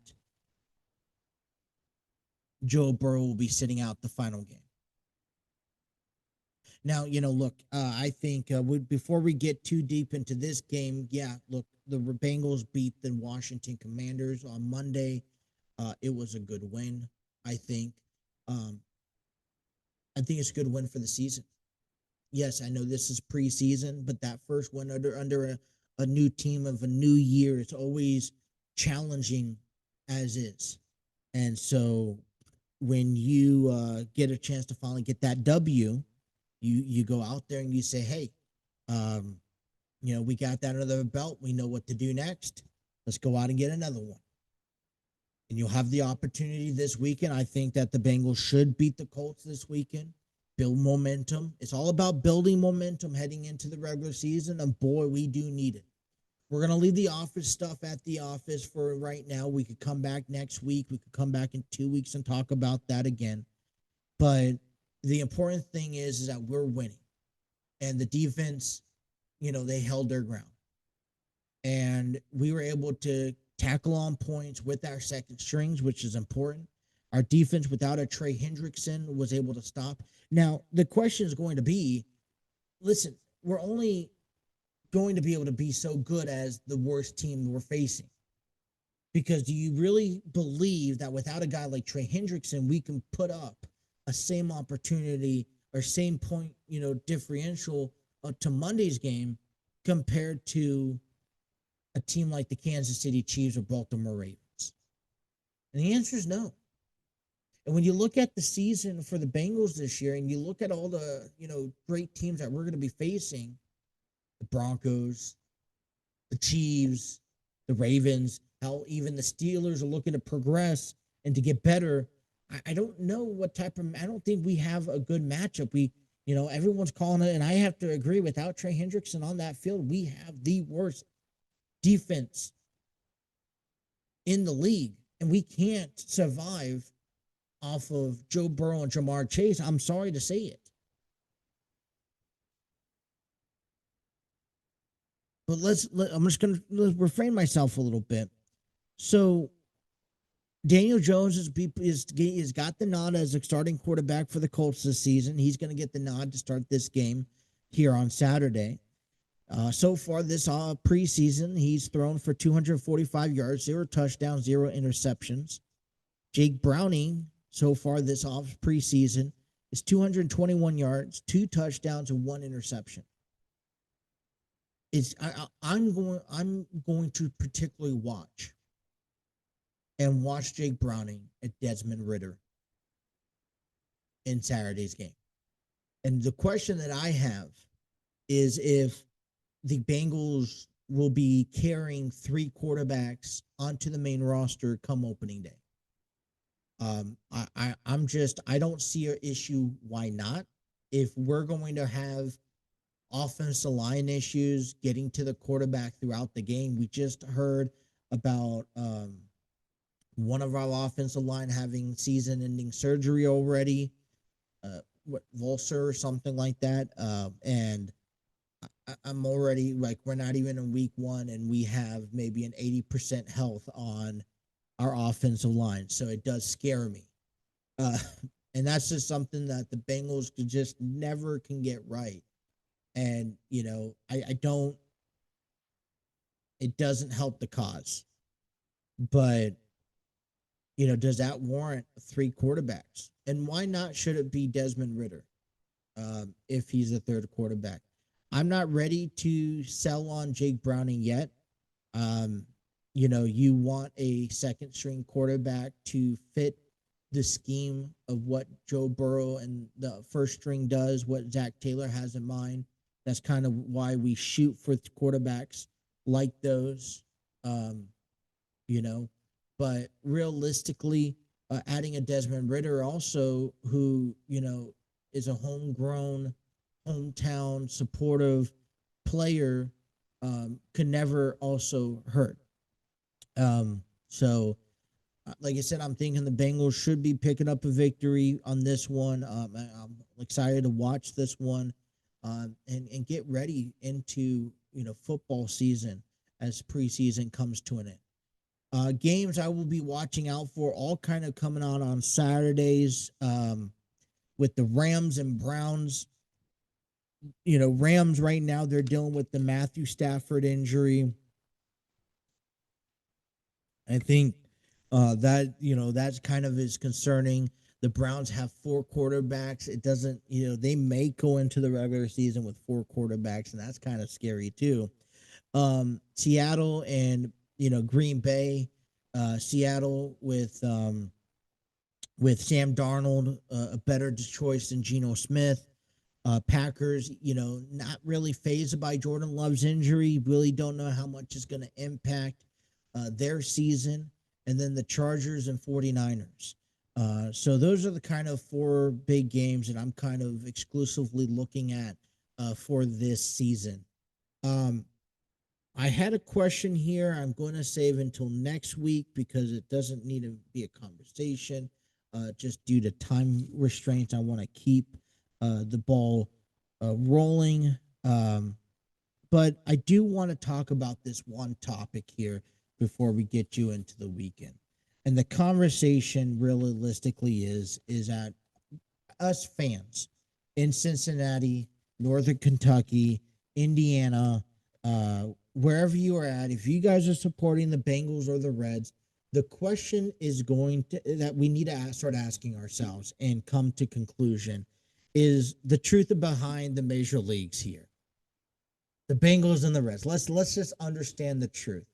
Joe Burrow will be sitting out the final game. Now, look, I think before we get too deep into this game, look, the Bengals beat the Washington Commanders on Monday. It was a good win, I think. I think it's a good win for the season. Yes, I know this is preseason, but that first win under a new team of a new year, it's always challenging as is. And so when you get a chance to finally get that W, you go out there and you say, hey, we got that under the belt. We know what to do next. Let's go out and get another one. And you'll have the opportunity this weekend. I think that the Bengals should beat the Colts this weekend, build momentum. It's all about building momentum heading into the regular season, and boy, we do need it. We're going to leave the office stuff at the office for right now. We could come back next week. We could come back in 2 weeks and talk about that again. But the important thing is that we're winning. And the defense, they held their ground. And we were able to tackle on points with our second strings, which is important. Our defense, without a Trey Hendrickson, was able to stop. Now, the question is going to be, listen, we're only going to be able to be so good as the worst team we're facing. Because do you really believe that without a guy like Trey Hendrickson, we can put up a same opportunity or same point, differential to Monday's game compared to a team like the Kansas City Chiefs or Baltimore Ravens? And the answer is no. And when you look at the season for the Bengals this year and you look at all the, great teams that we're going to be facing, the Broncos, the Chiefs, the Ravens, how even the Steelers are looking to progress and to get better, I don't know I don't think we have a good matchup. Everyone's calling it, and I have to agree, without Trey Hendrickson on that field, we have the worst defense in the league, and we can't survive off of Joe Burrow and Jamar Chase. I'm sorry to say it. But I'm just going to refrain myself a little bit. So Daniel Jones is got the nod as a starting quarterback for the Colts this season. He's going to get the nod to start this game here on Saturday. So far this preseason, he's thrown for 245 yards, 0 touchdowns, 0 interceptions. Jake Browning, so far this off preseason, is 221 yards, 2 touchdowns, and 1 interception. I'm going to particularly watch Jake Browning at Desmond Ridder in Saturday's game. And the question that I have is if the Bengals will be carrying 3 quarterbacks onto the main roster come opening day. I don't see an issue. Why not? If we're going to have offensive line issues getting to the quarterback throughout the game, we just heard about one of our offensive line having season-ending surgery already, Volser or something like that, and I'm already like, we're not even in week 1, and we have maybe an 80% health on our offensive line, so it does scare me, and that's just something that the Bengals could just never can get right, and I don't. It doesn't help the cause, but does that warrant 3 quarterbacks? And why not should it be Desmond Ridder if he's the third quarterback? I'm not ready to sell on Jake Browning yet. You want a second string quarterback to fit the scheme of what Joe Burrow and the first string does, what Zach Taylor has in mind. That's kind of why we shoot for quarterbacks like those. You know, but realistically, adding a Desmond Ridder also, who is a homegrown, hometown supportive player, could never also hurt. So, like I said, I'm thinking the Bengals should be picking up a victory on this one. I'm excited to watch this one, and get ready into football season as preseason comes to an end. Games I will be watching out for, all kind of coming out on Saturdays, with the Rams and Browns. Rams right now, they're dealing with the Matthew Stafford injury. I think that's kind of is concerning. The Browns have 4 quarterbacks. It doesn't, they may go into the regular season with 4 quarterbacks, and that's kind of scary too. Seattle and Green Bay. Seattle with Sam Darnold, a better choice than Geno Smith. Packers, not really fazed by Jordan Love's injury. Really don't know how much is going to impact their season. And then the Chargers and 49ers. So those are the kind of 4 big games that I'm kind of exclusively looking at for this season. I had a question here. I'm going to save until next week because it doesn't need to be a conversation. Just due to time restraints, I want to keep the ball rolling. But I do want to talk about this one topic here before we get you into the weekend. And the conversation realistically is that us fans in Cincinnati, Northern Kentucky, Indiana, wherever you are at, if you guys are supporting the Bengals or the Reds, the question is that we need to start asking ourselves and come to conclusion is the truth behind the major leagues here. The Bengals and the Reds. Let's just understand the truth.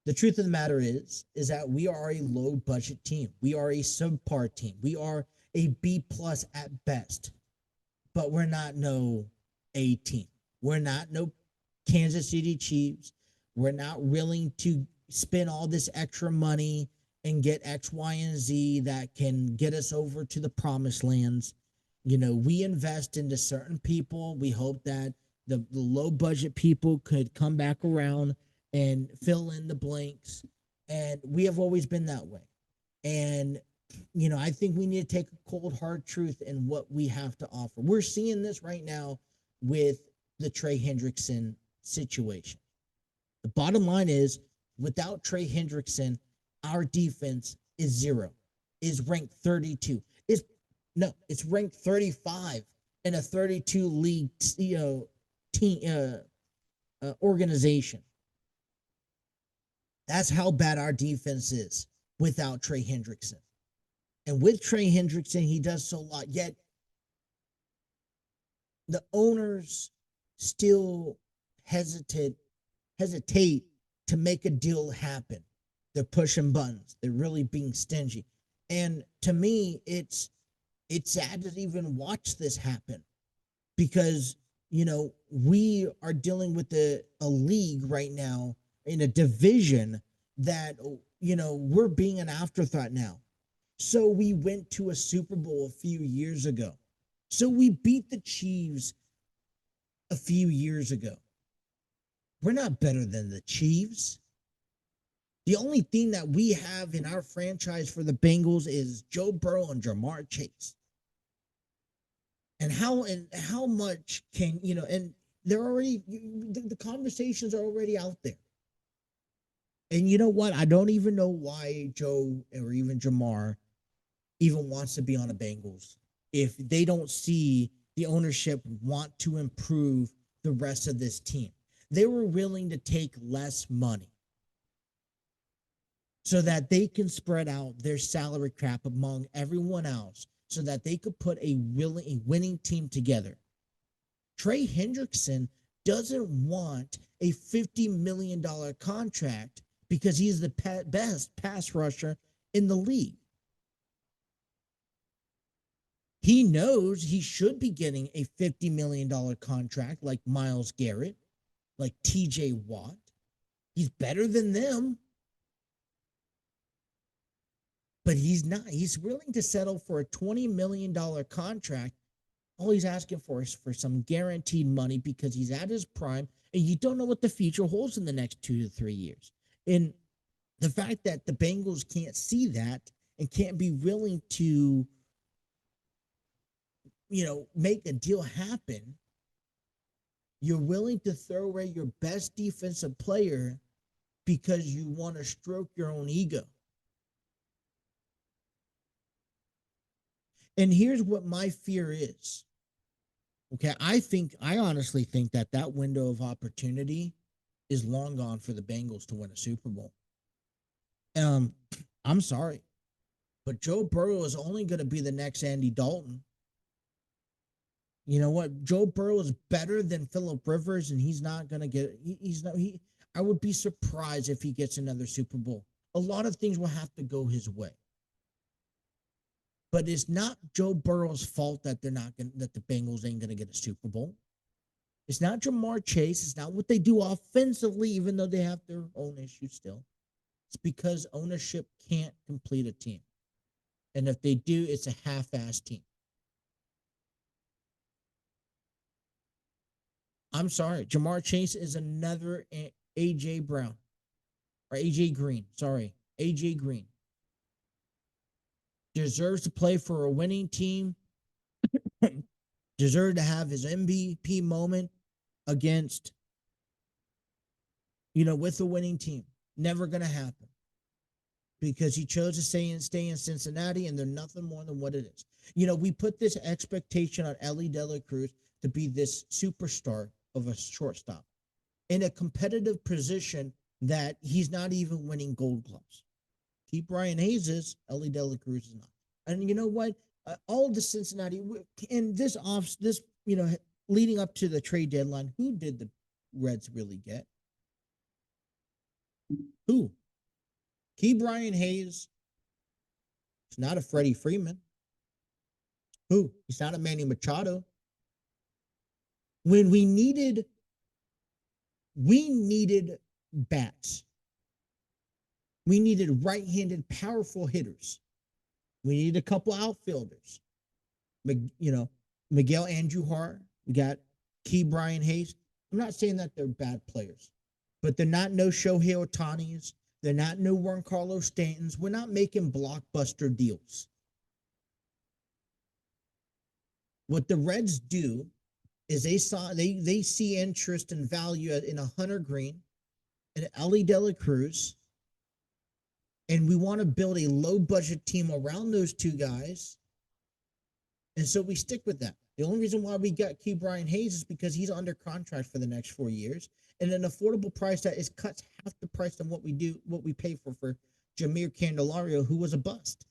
The truth of the matter is that we are a low budget team. We are a subpar team. We are a B+ at best. But we're not no A team. We're not no Kansas City Chiefs. We're not willing to spend all this extra money and get X, Y, and Z that can get us over to the promised lands. We invest into certain people. We hope that the low budget people could come back around and fill in the blanks. And we have always been that way. And, I think we need to take a cold, hard truth in what we have to offer. We're seeing this right now with the Trey Hendrickson situation. The bottom line is, without Trey Hendrickson, our defense is zero, is ranked 32. It's ranked 35 in a 32 league, team organization. That's how bad our defense is without Trey Hendrickson. And with Trey Hendrickson, he does so a lot. Yet the owners still hesitate to make a deal happen. They're pushing buttons. They're really being stingy. And to me, it's sad to even watch this happen, because we are dealing with a league right now in a division that we're being an afterthought now. So we went to a Super Bowl a few years ago. So we beat the Chiefs a few years ago. We're not better than the Chiefs. The only thing that we have in our franchise for the Bengals is Joe Burrow and Jamar Chase. And how much can, and they're already, the conversations are already out there. And you know what? I don't even know why Joe or even Jamar even wants to be on the Bengals if they don't see the ownership want to improve the rest of this team. They were willing to take less money so that they can spread out their salary cap among everyone else, so that they could put a winning team together. Trey Hendrickson doesn't want a $50 million contract because he's the best pass rusher in the league. He knows he should be getting a $50 million contract like Myles Garrett, like TJ Watt. He's better than them. But he's not. He's willing to settle for a $20 million contract. All he's asking for is for some guaranteed money because he's at his prime, and you don't know what the future holds in the next 2 to 3 years. And the fact that the Bengals can't see that and can't be willing to, make a deal happen, you're willing to throw away your best defensive player because you want to stroke your own ego. And here's what my fear is. Okay, I honestly think that window of opportunity is long gone for the Bengals to win a Super Bowl. I'm sorry, but Joe Burrow is only going to be the next Andy Dalton. You know what? Joe Burrow is better than Phillip Rivers, and he's not going to get. He's not. I would be surprised if he gets another Super Bowl. A lot of things will have to go his way. But it's not Joe Burrow's fault that that the Bengals ain't gonna get a Super Bowl. It's not Jamar Chase. It's not what they do offensively, even though they have their own issues still. It's because ownership can't complete a team. And if they do, it's a half-assed team. I'm sorry. Jamar Chase is another AJ Brown. Or AJ Green. Sorry. AJ Green. Deserves to play for a winning team. Deserved to have his MVP moment against, with the winning team. Never going to happen because he chose to stay in Cincinnati, and they're nothing more than what it is. We put this expectation on Ellie De La Cruz to be this superstar of a shortstop in a competitive position that he's not even winning Gold Gloves. Keep Brian Hayes is, Ellie De La Cruz is not. And you know what? All of the Cincinnati in this leading up to the trade deadline, who did the Reds really get? Who? Key Brian Hayes. It's not a Freddie Freeman. Who? He's not a Manny Machado. When we needed bats. We needed right-handed, powerful hitters. We needed a couple outfielders. Miguel Andujar. We got Key Brian Hayes. I'm not saying that they're bad players, but they're not no Shohei Ohtani's. They're not no Juan Carlos Stanton's. We're not making blockbuster deals. What the Reds do is they see interest and value in a Hunter Green, and Ellie De La Cruz, and we want to build a low budget team around those two guys. And so we stick with that. The only reason why we got Key Brian Hayes is because he's under contract for the next 4 years, and an affordable price that is cuts half the price than what we pay for Jameer Candelario, who was a bust.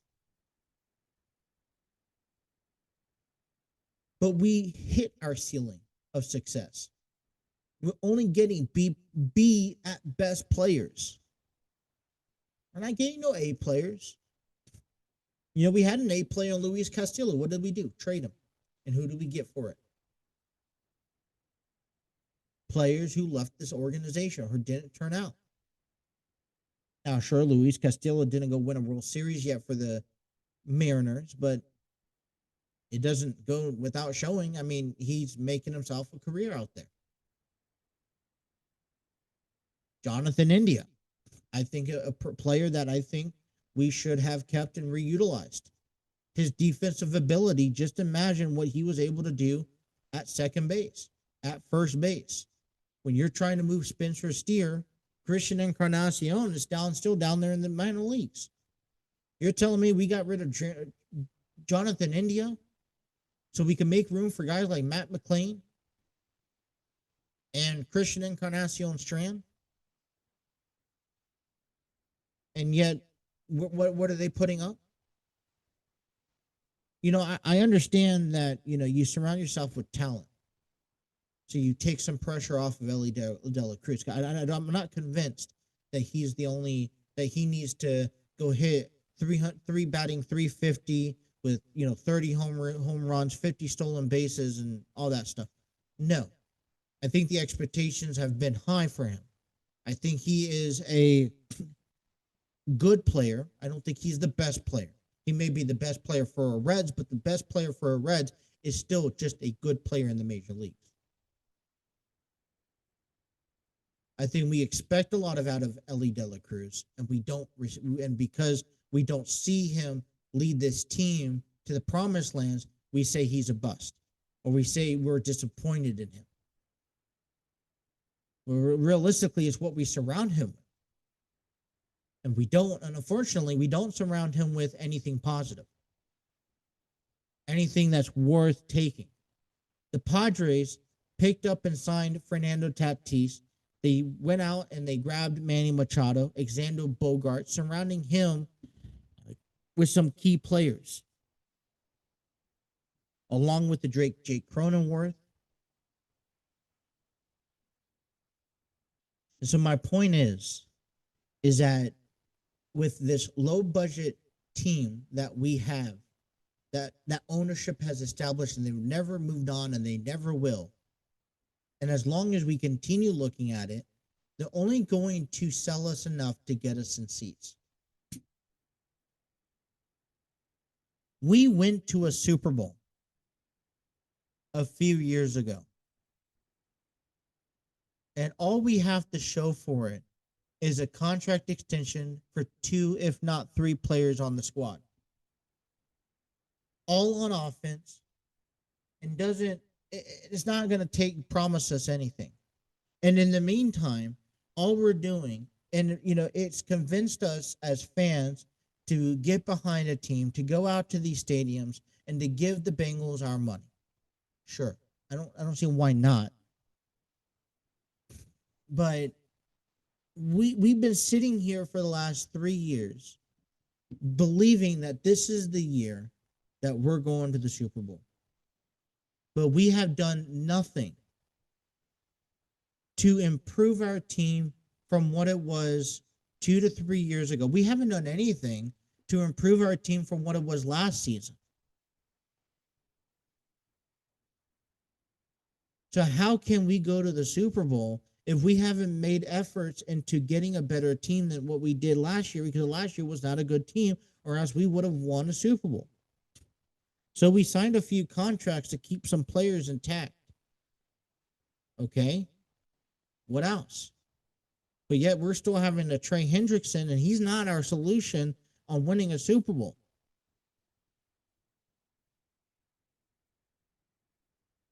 But we hit our ceiling of success. We're only getting B at best players. We're not getting no A players. We had an A player on Luis Castillo. What did we do? Trade him. And who did we get for it? Players who left this organization or didn't turn out. Now, sure, Luis Castillo didn't go win a World Series yet for the Mariners, but it doesn't go without showing. I mean, he's making himself a career out there. Jonathan India, I think a player that I think we should have kept and reutilized. His defensive ability, just imagine what he was able to do at second base, at first base. When you're trying to move Spencer Steer, Christian Encarnacion is still down there in the minor leagues. You're telling me we got rid of Jonathan India so we can make room for guys like Matt McLean and Christian Encarnacion Strand? And yet, what are they putting up? I understand that, you surround yourself with talent. So you take some pressure off of Ellie De La Cruz. I'm not convinced that he's the only, that he needs to go hit 350 with, 30 home runs, 50 stolen bases, and all that stuff. No. I think the expectations have been high for him. I think he is a good player. I don't think he's the best player. He may be the best player for a Reds, but the best player for a Reds is still just a good player in the major leagues. I think we expect a lot out of Ellie De La Cruz, and because we don't see him lead this team to the promised lands, we say he's a bust, or we say we're disappointed in him. Realistically, it's what we surround him with. And unfortunately, we don't surround him with anything positive. Anything that's worth taking. The Padres picked up and signed Fernando Tatis. They went out and they grabbed Manny Machado, Xander Bogart, surrounding him with some key players. Along with the Jake Cronenworth. And so my point is that with this low budget team that we have, that ownership has established, and they've never moved on and they never will. And as long as we continue looking at it, they're only going to sell us enough to get us in seats. We went to a Super Bowl a few years ago. And all we have to show for it is a contract extension for 2, if not 3 players on the squad. All on offense, and it's not going to promise us anything. And in the meantime, all we're doing, and it's convinced us as fans to get behind a team, to go out to these stadiums and to give the Bengals our money. Sure. I don't see why not. But we've been sitting here for the last 3 years believing that this is the year that we're going to the Super Bowl. But we have done nothing to improve our team from what it was 2 to 3 years ago. We haven't done anything to improve our team from what it was last season. So how can we go to the Super Bowl if we haven't made efforts into getting a better team than what we did last year? Because last year was not a good team, or else we would have won a Super Bowl. So we signed a few contracts to keep some players intact. Okay? What else? But yet we're still having a Trey Hendrickson, and he's not our solution on winning a Super Bowl.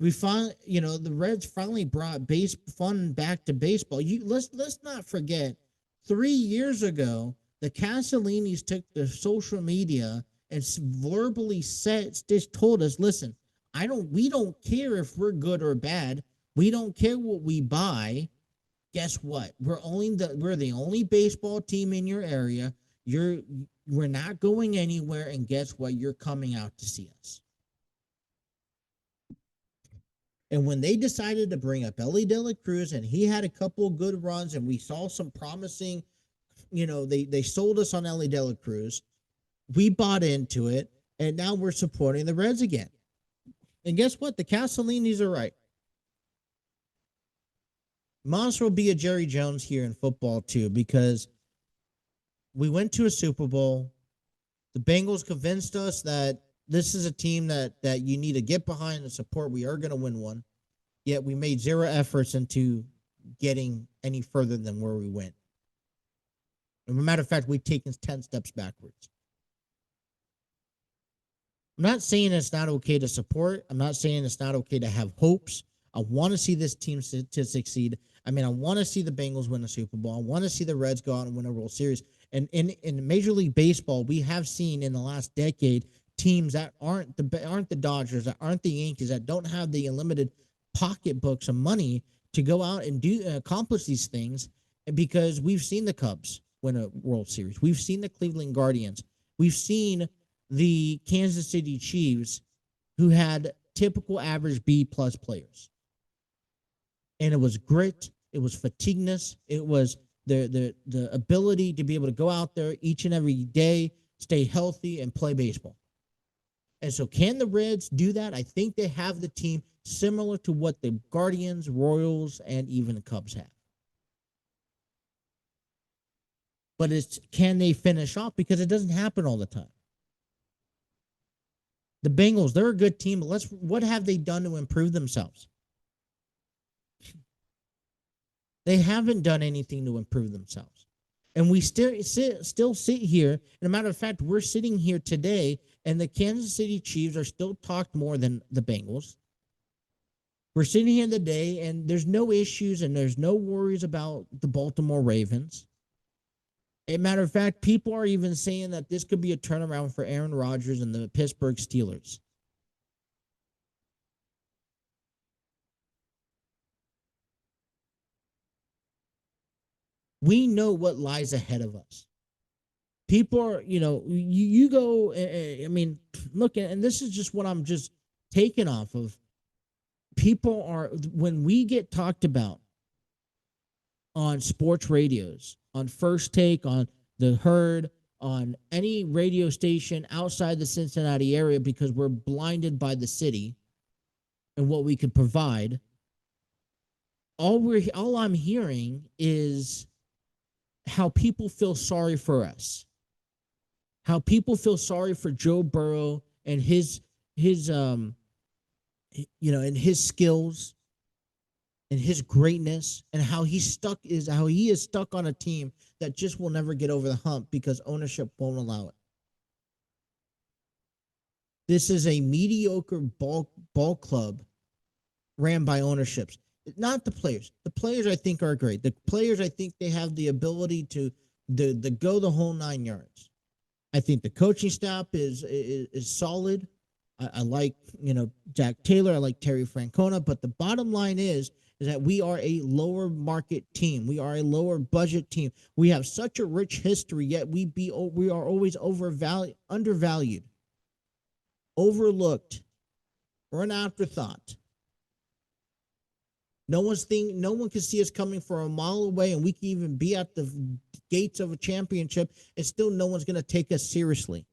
The Reds finally brought base fun back to baseball. Let's not forget, 3 years ago, the Castellinis took the social media and verbally said, just told us, listen, we don't care if we're good or bad. We don't care what we buy. Guess what? We're the only baseball team in your area. We're not going anywhere, and guess what? You're coming out to see us. And when they decided to bring up Ellie De La Cruz, and he had a couple of good runs, and we saw some promising, they sold us on Ellie De La Cruz. We bought into it, and now we're supporting the Reds again. And guess what? The Castellinis are right. Monster will be a Jerry Jones here in football too, because we went to a Super Bowl. The Bengals convinced us that this is a team that you need to get behind and support. We are going to win one. Yet we made zero efforts into getting any further than where we went. As a matter of fact, we've taken 10 steps backwards. I'm not saying it's not okay to support. I'm not saying it's not okay to have hopes. I want to see this team to succeed. I mean, I want to see the Bengals win a Super Bowl. I want to see the Reds go out and win a World Series. And in Major League Baseball, we have seen in the last decade teams that aren't the Dodgers, that aren't the Yankees, that don't have the unlimited pocketbooks of money to go out and accomplish these things, because we've seen the Cubs win a World Series. We've seen the Cleveland Guardians. We've seen the Kansas City Chiefs, who had typical average B-plus players. And it was grit. It was fatigueness. It was the ability to be able to go out there each and every day, stay healthy, and play baseball. And so can the Reds do that? I think they have the team similar to what the Guardians, Royals, and even the Cubs have. But can they finish off? Because it doesn't happen all the time. The Bengals, they're a good team, but what have they done to improve themselves? They haven't done anything to improve themselves. And we still sit here. And a matter of fact, we're sitting here today, and the Kansas City Chiefs are still talked more than the Bengals. We're sitting here today, and there's no issues and there's no worries about the Baltimore Ravens. As a matter of fact, people are even saying that this could be a turnaround for Aaron Rodgers and the Pittsburgh Steelers. We know what lies ahead of us. People are, you go, I mean, look, and this is just what I'm just taking off of. People are, when we get talked about on sports radios, on First Take, on The Herd, on any radio station outside the Cincinnati area, because we're blinded by the city and what we could provide, all I'm hearing is how people feel sorry for us, how people feel sorry for Joe Burrow and his and his skills and his greatness, and how he is stuck on a team that just will never get over the hump because ownership won't allow it. This is a mediocre ball club ran by ownerships. Not the players. The players, I think, are great. The players, I think, they have the ability to go the whole 9 yards. I think the coaching staff is solid. I like, Jack Taylor. I like Terry Francona. But the bottom line is that we are a lower market team. We are a lower budget team. We have such a rich history, yet we are always undervalued, overlooked, or an afterthought. No one can see us coming from a mile away, and we can even be at the gates of a championship, and still no one's going to take us seriously.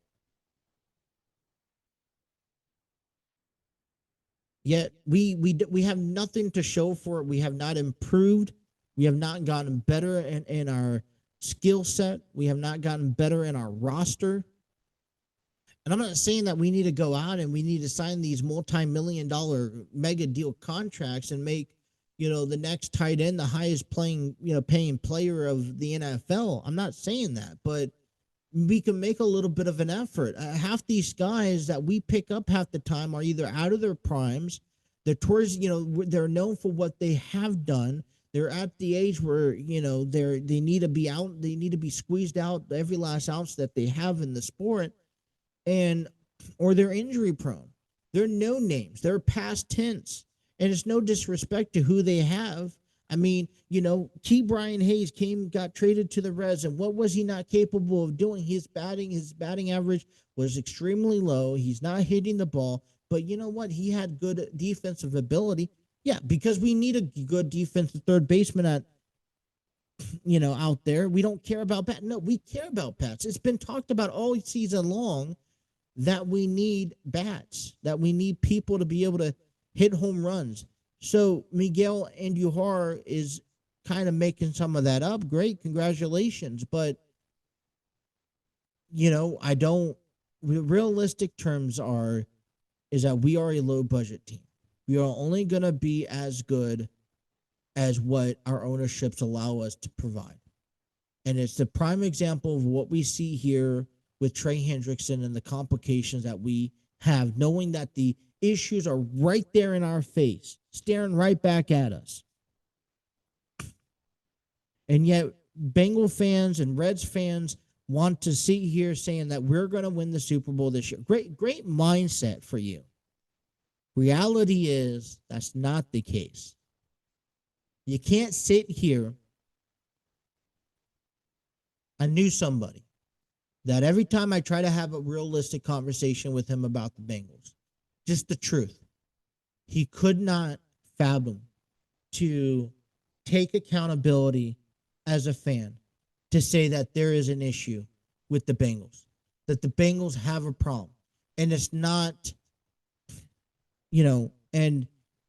Yet we have nothing to show for it. We have not improved. We have not gotten better in our skill set. We have not gotten better in our roster. And I'm not saying that we need to go out and we need to sign these multi-million-dollar mega deal contracts and make, the next tight end the highest paying player of the NFL. I'm not saying that, but we can make a little bit of an effort. Half these guys that we pick up half the time are either out of their primes, They're towards, they're known for what they have done. They're at the age where, they need to be out, they need to be squeezed out every last ounce that they have in the sport, and or they're injury prone. They're no names. They're past tense. And it's no disrespect to who they have. I mean, T. Brian Hayes got traded to the Reds, and what was he not capable of doing? His batting average was extremely low. He's not hitting the ball, but you know what? He had good defensive ability. Yeah, because we need a good defensive third baseman out there. We don't care about bats. No, we care about bats. It's been talked about all season long that we need bats, that we need people to be able to hit home runs. So Miguel Andujar is kind of making some of that up. Great, congratulations. But, I don't, realistic terms is that we are a low budget team. We are only going to be as good as what our ownerships allow us to provide. And it's the prime example of what we see here with Trey Hendrickson and the complications that we have, knowing that the issues are right there in our face, staring right back at us. And yet, Bengal fans and Reds fans want to sit here saying that we're going to win the Super Bowl this year. Great mindset for you. Reality is that's not the case. You can't sit here. I knew somebody that every time I try to have a realistic conversation with him about the Bengals, just the truth, he could not fathom to take accountability as a fan to say that there is an issue with the Bengals, that the Bengals have a problem. And it's not, and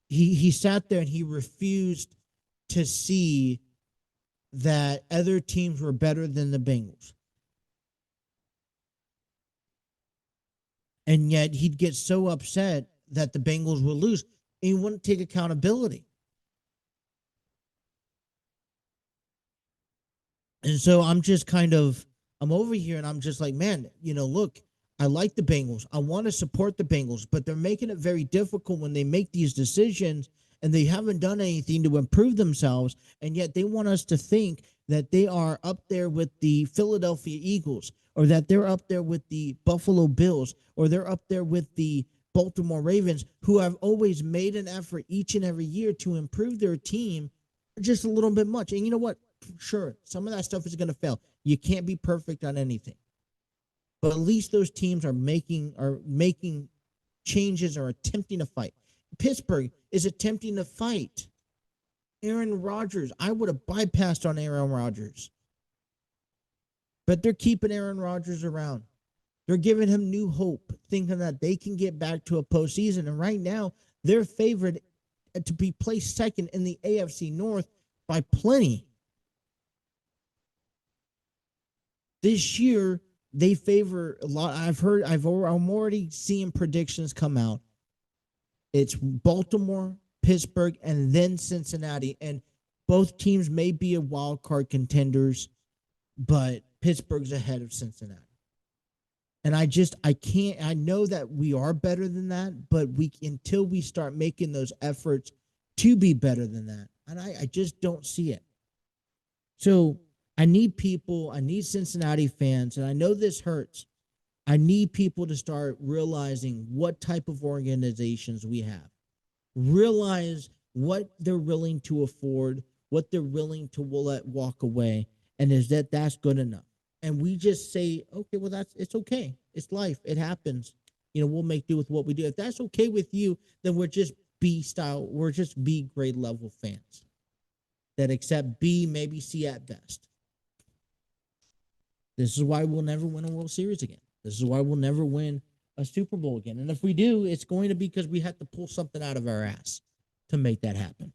he sat there and he refused to see that other teams were better than the Bengals. And yet he'd get so upset that the Bengals would lose, and he wouldn't take accountability. And so I'm over here and I'm just like, man, look, I like the Bengals. I want to support the Bengals, but they're making it very difficult when they make these decisions and they haven't done anything to improve themselves. And yet they want us to think that they are up there with the Philadelphia Eagles, or that they're up there with the Buffalo Bills, or they're up there with the Baltimore Ravens, who have always made an effort each and every year to improve their team just a little bit much. And you know what? Sure, some of that stuff is going to fail. You can't be perfect on anything. But at least those teams are making changes or attempting to fight. Pittsburgh is attempting to fight. Aaron Rodgers, I would have bypassed on Aaron Rodgers. But they're keeping Aaron Rodgers around. They're giving him new hope, thinking that they can get back to a postseason. And right now, they're favored to be placed second in the AFC North by plenty. This year, they favor a lot. I'm already seeing predictions come out. It's Baltimore, Pittsburgh, and then Cincinnati. And both teams may be a wild card contenders, but Pittsburgh's ahead of Cincinnati. And I know that we are better than that, but until we start making those efforts to be better than that, and I just don't see it. So I need Cincinnati fans, and I know this hurts. I need people to start realizing what type of organizations we have. Realize what they're willing to afford, what they're willing to let walk away, and that's good enough. And we just say, okay, well, it's okay. It's life. It happens. We'll make do with what we do. If that's okay with you, then we're just B style. We're just B grade level fans that accept B, maybe C at best. This is why we'll never win a World Series again. This is why we'll never win a Super Bowl again. And if we do, it's going to be because we have to pull something out of our ass to make that happen.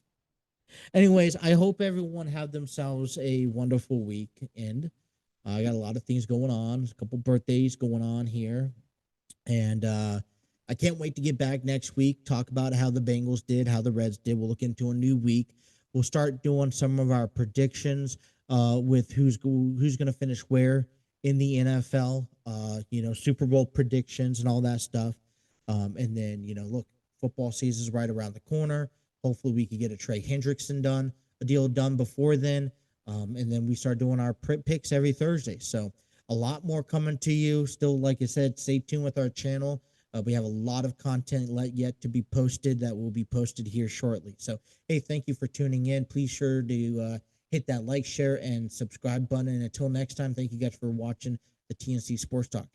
Anyways, I hope everyone have themselves a wonderful weekend. I got a lot of things going on, a couple birthdays going on here. And I can't wait to get back next week, talk about how the Bengals did, how the Reds did. We'll look into a new week. We'll start doing some of our predictions with who's going to finish where in the NFL, Super Bowl predictions and all that stuff. And then, look, Football season is right around the corner. Hopefully, we could get a Trey Hendrickson deal done before then. And then we start doing our picks every Thursday. So a lot more coming to you. Still, like I said, stay tuned with our channel. We have a lot of content yet to be posted that will be posted here shortly. So, hey, thank you for tuning in. Please sure to hit that like, share, and subscribe button. And until next time, thank you guys for watching the TNC Sports Talk.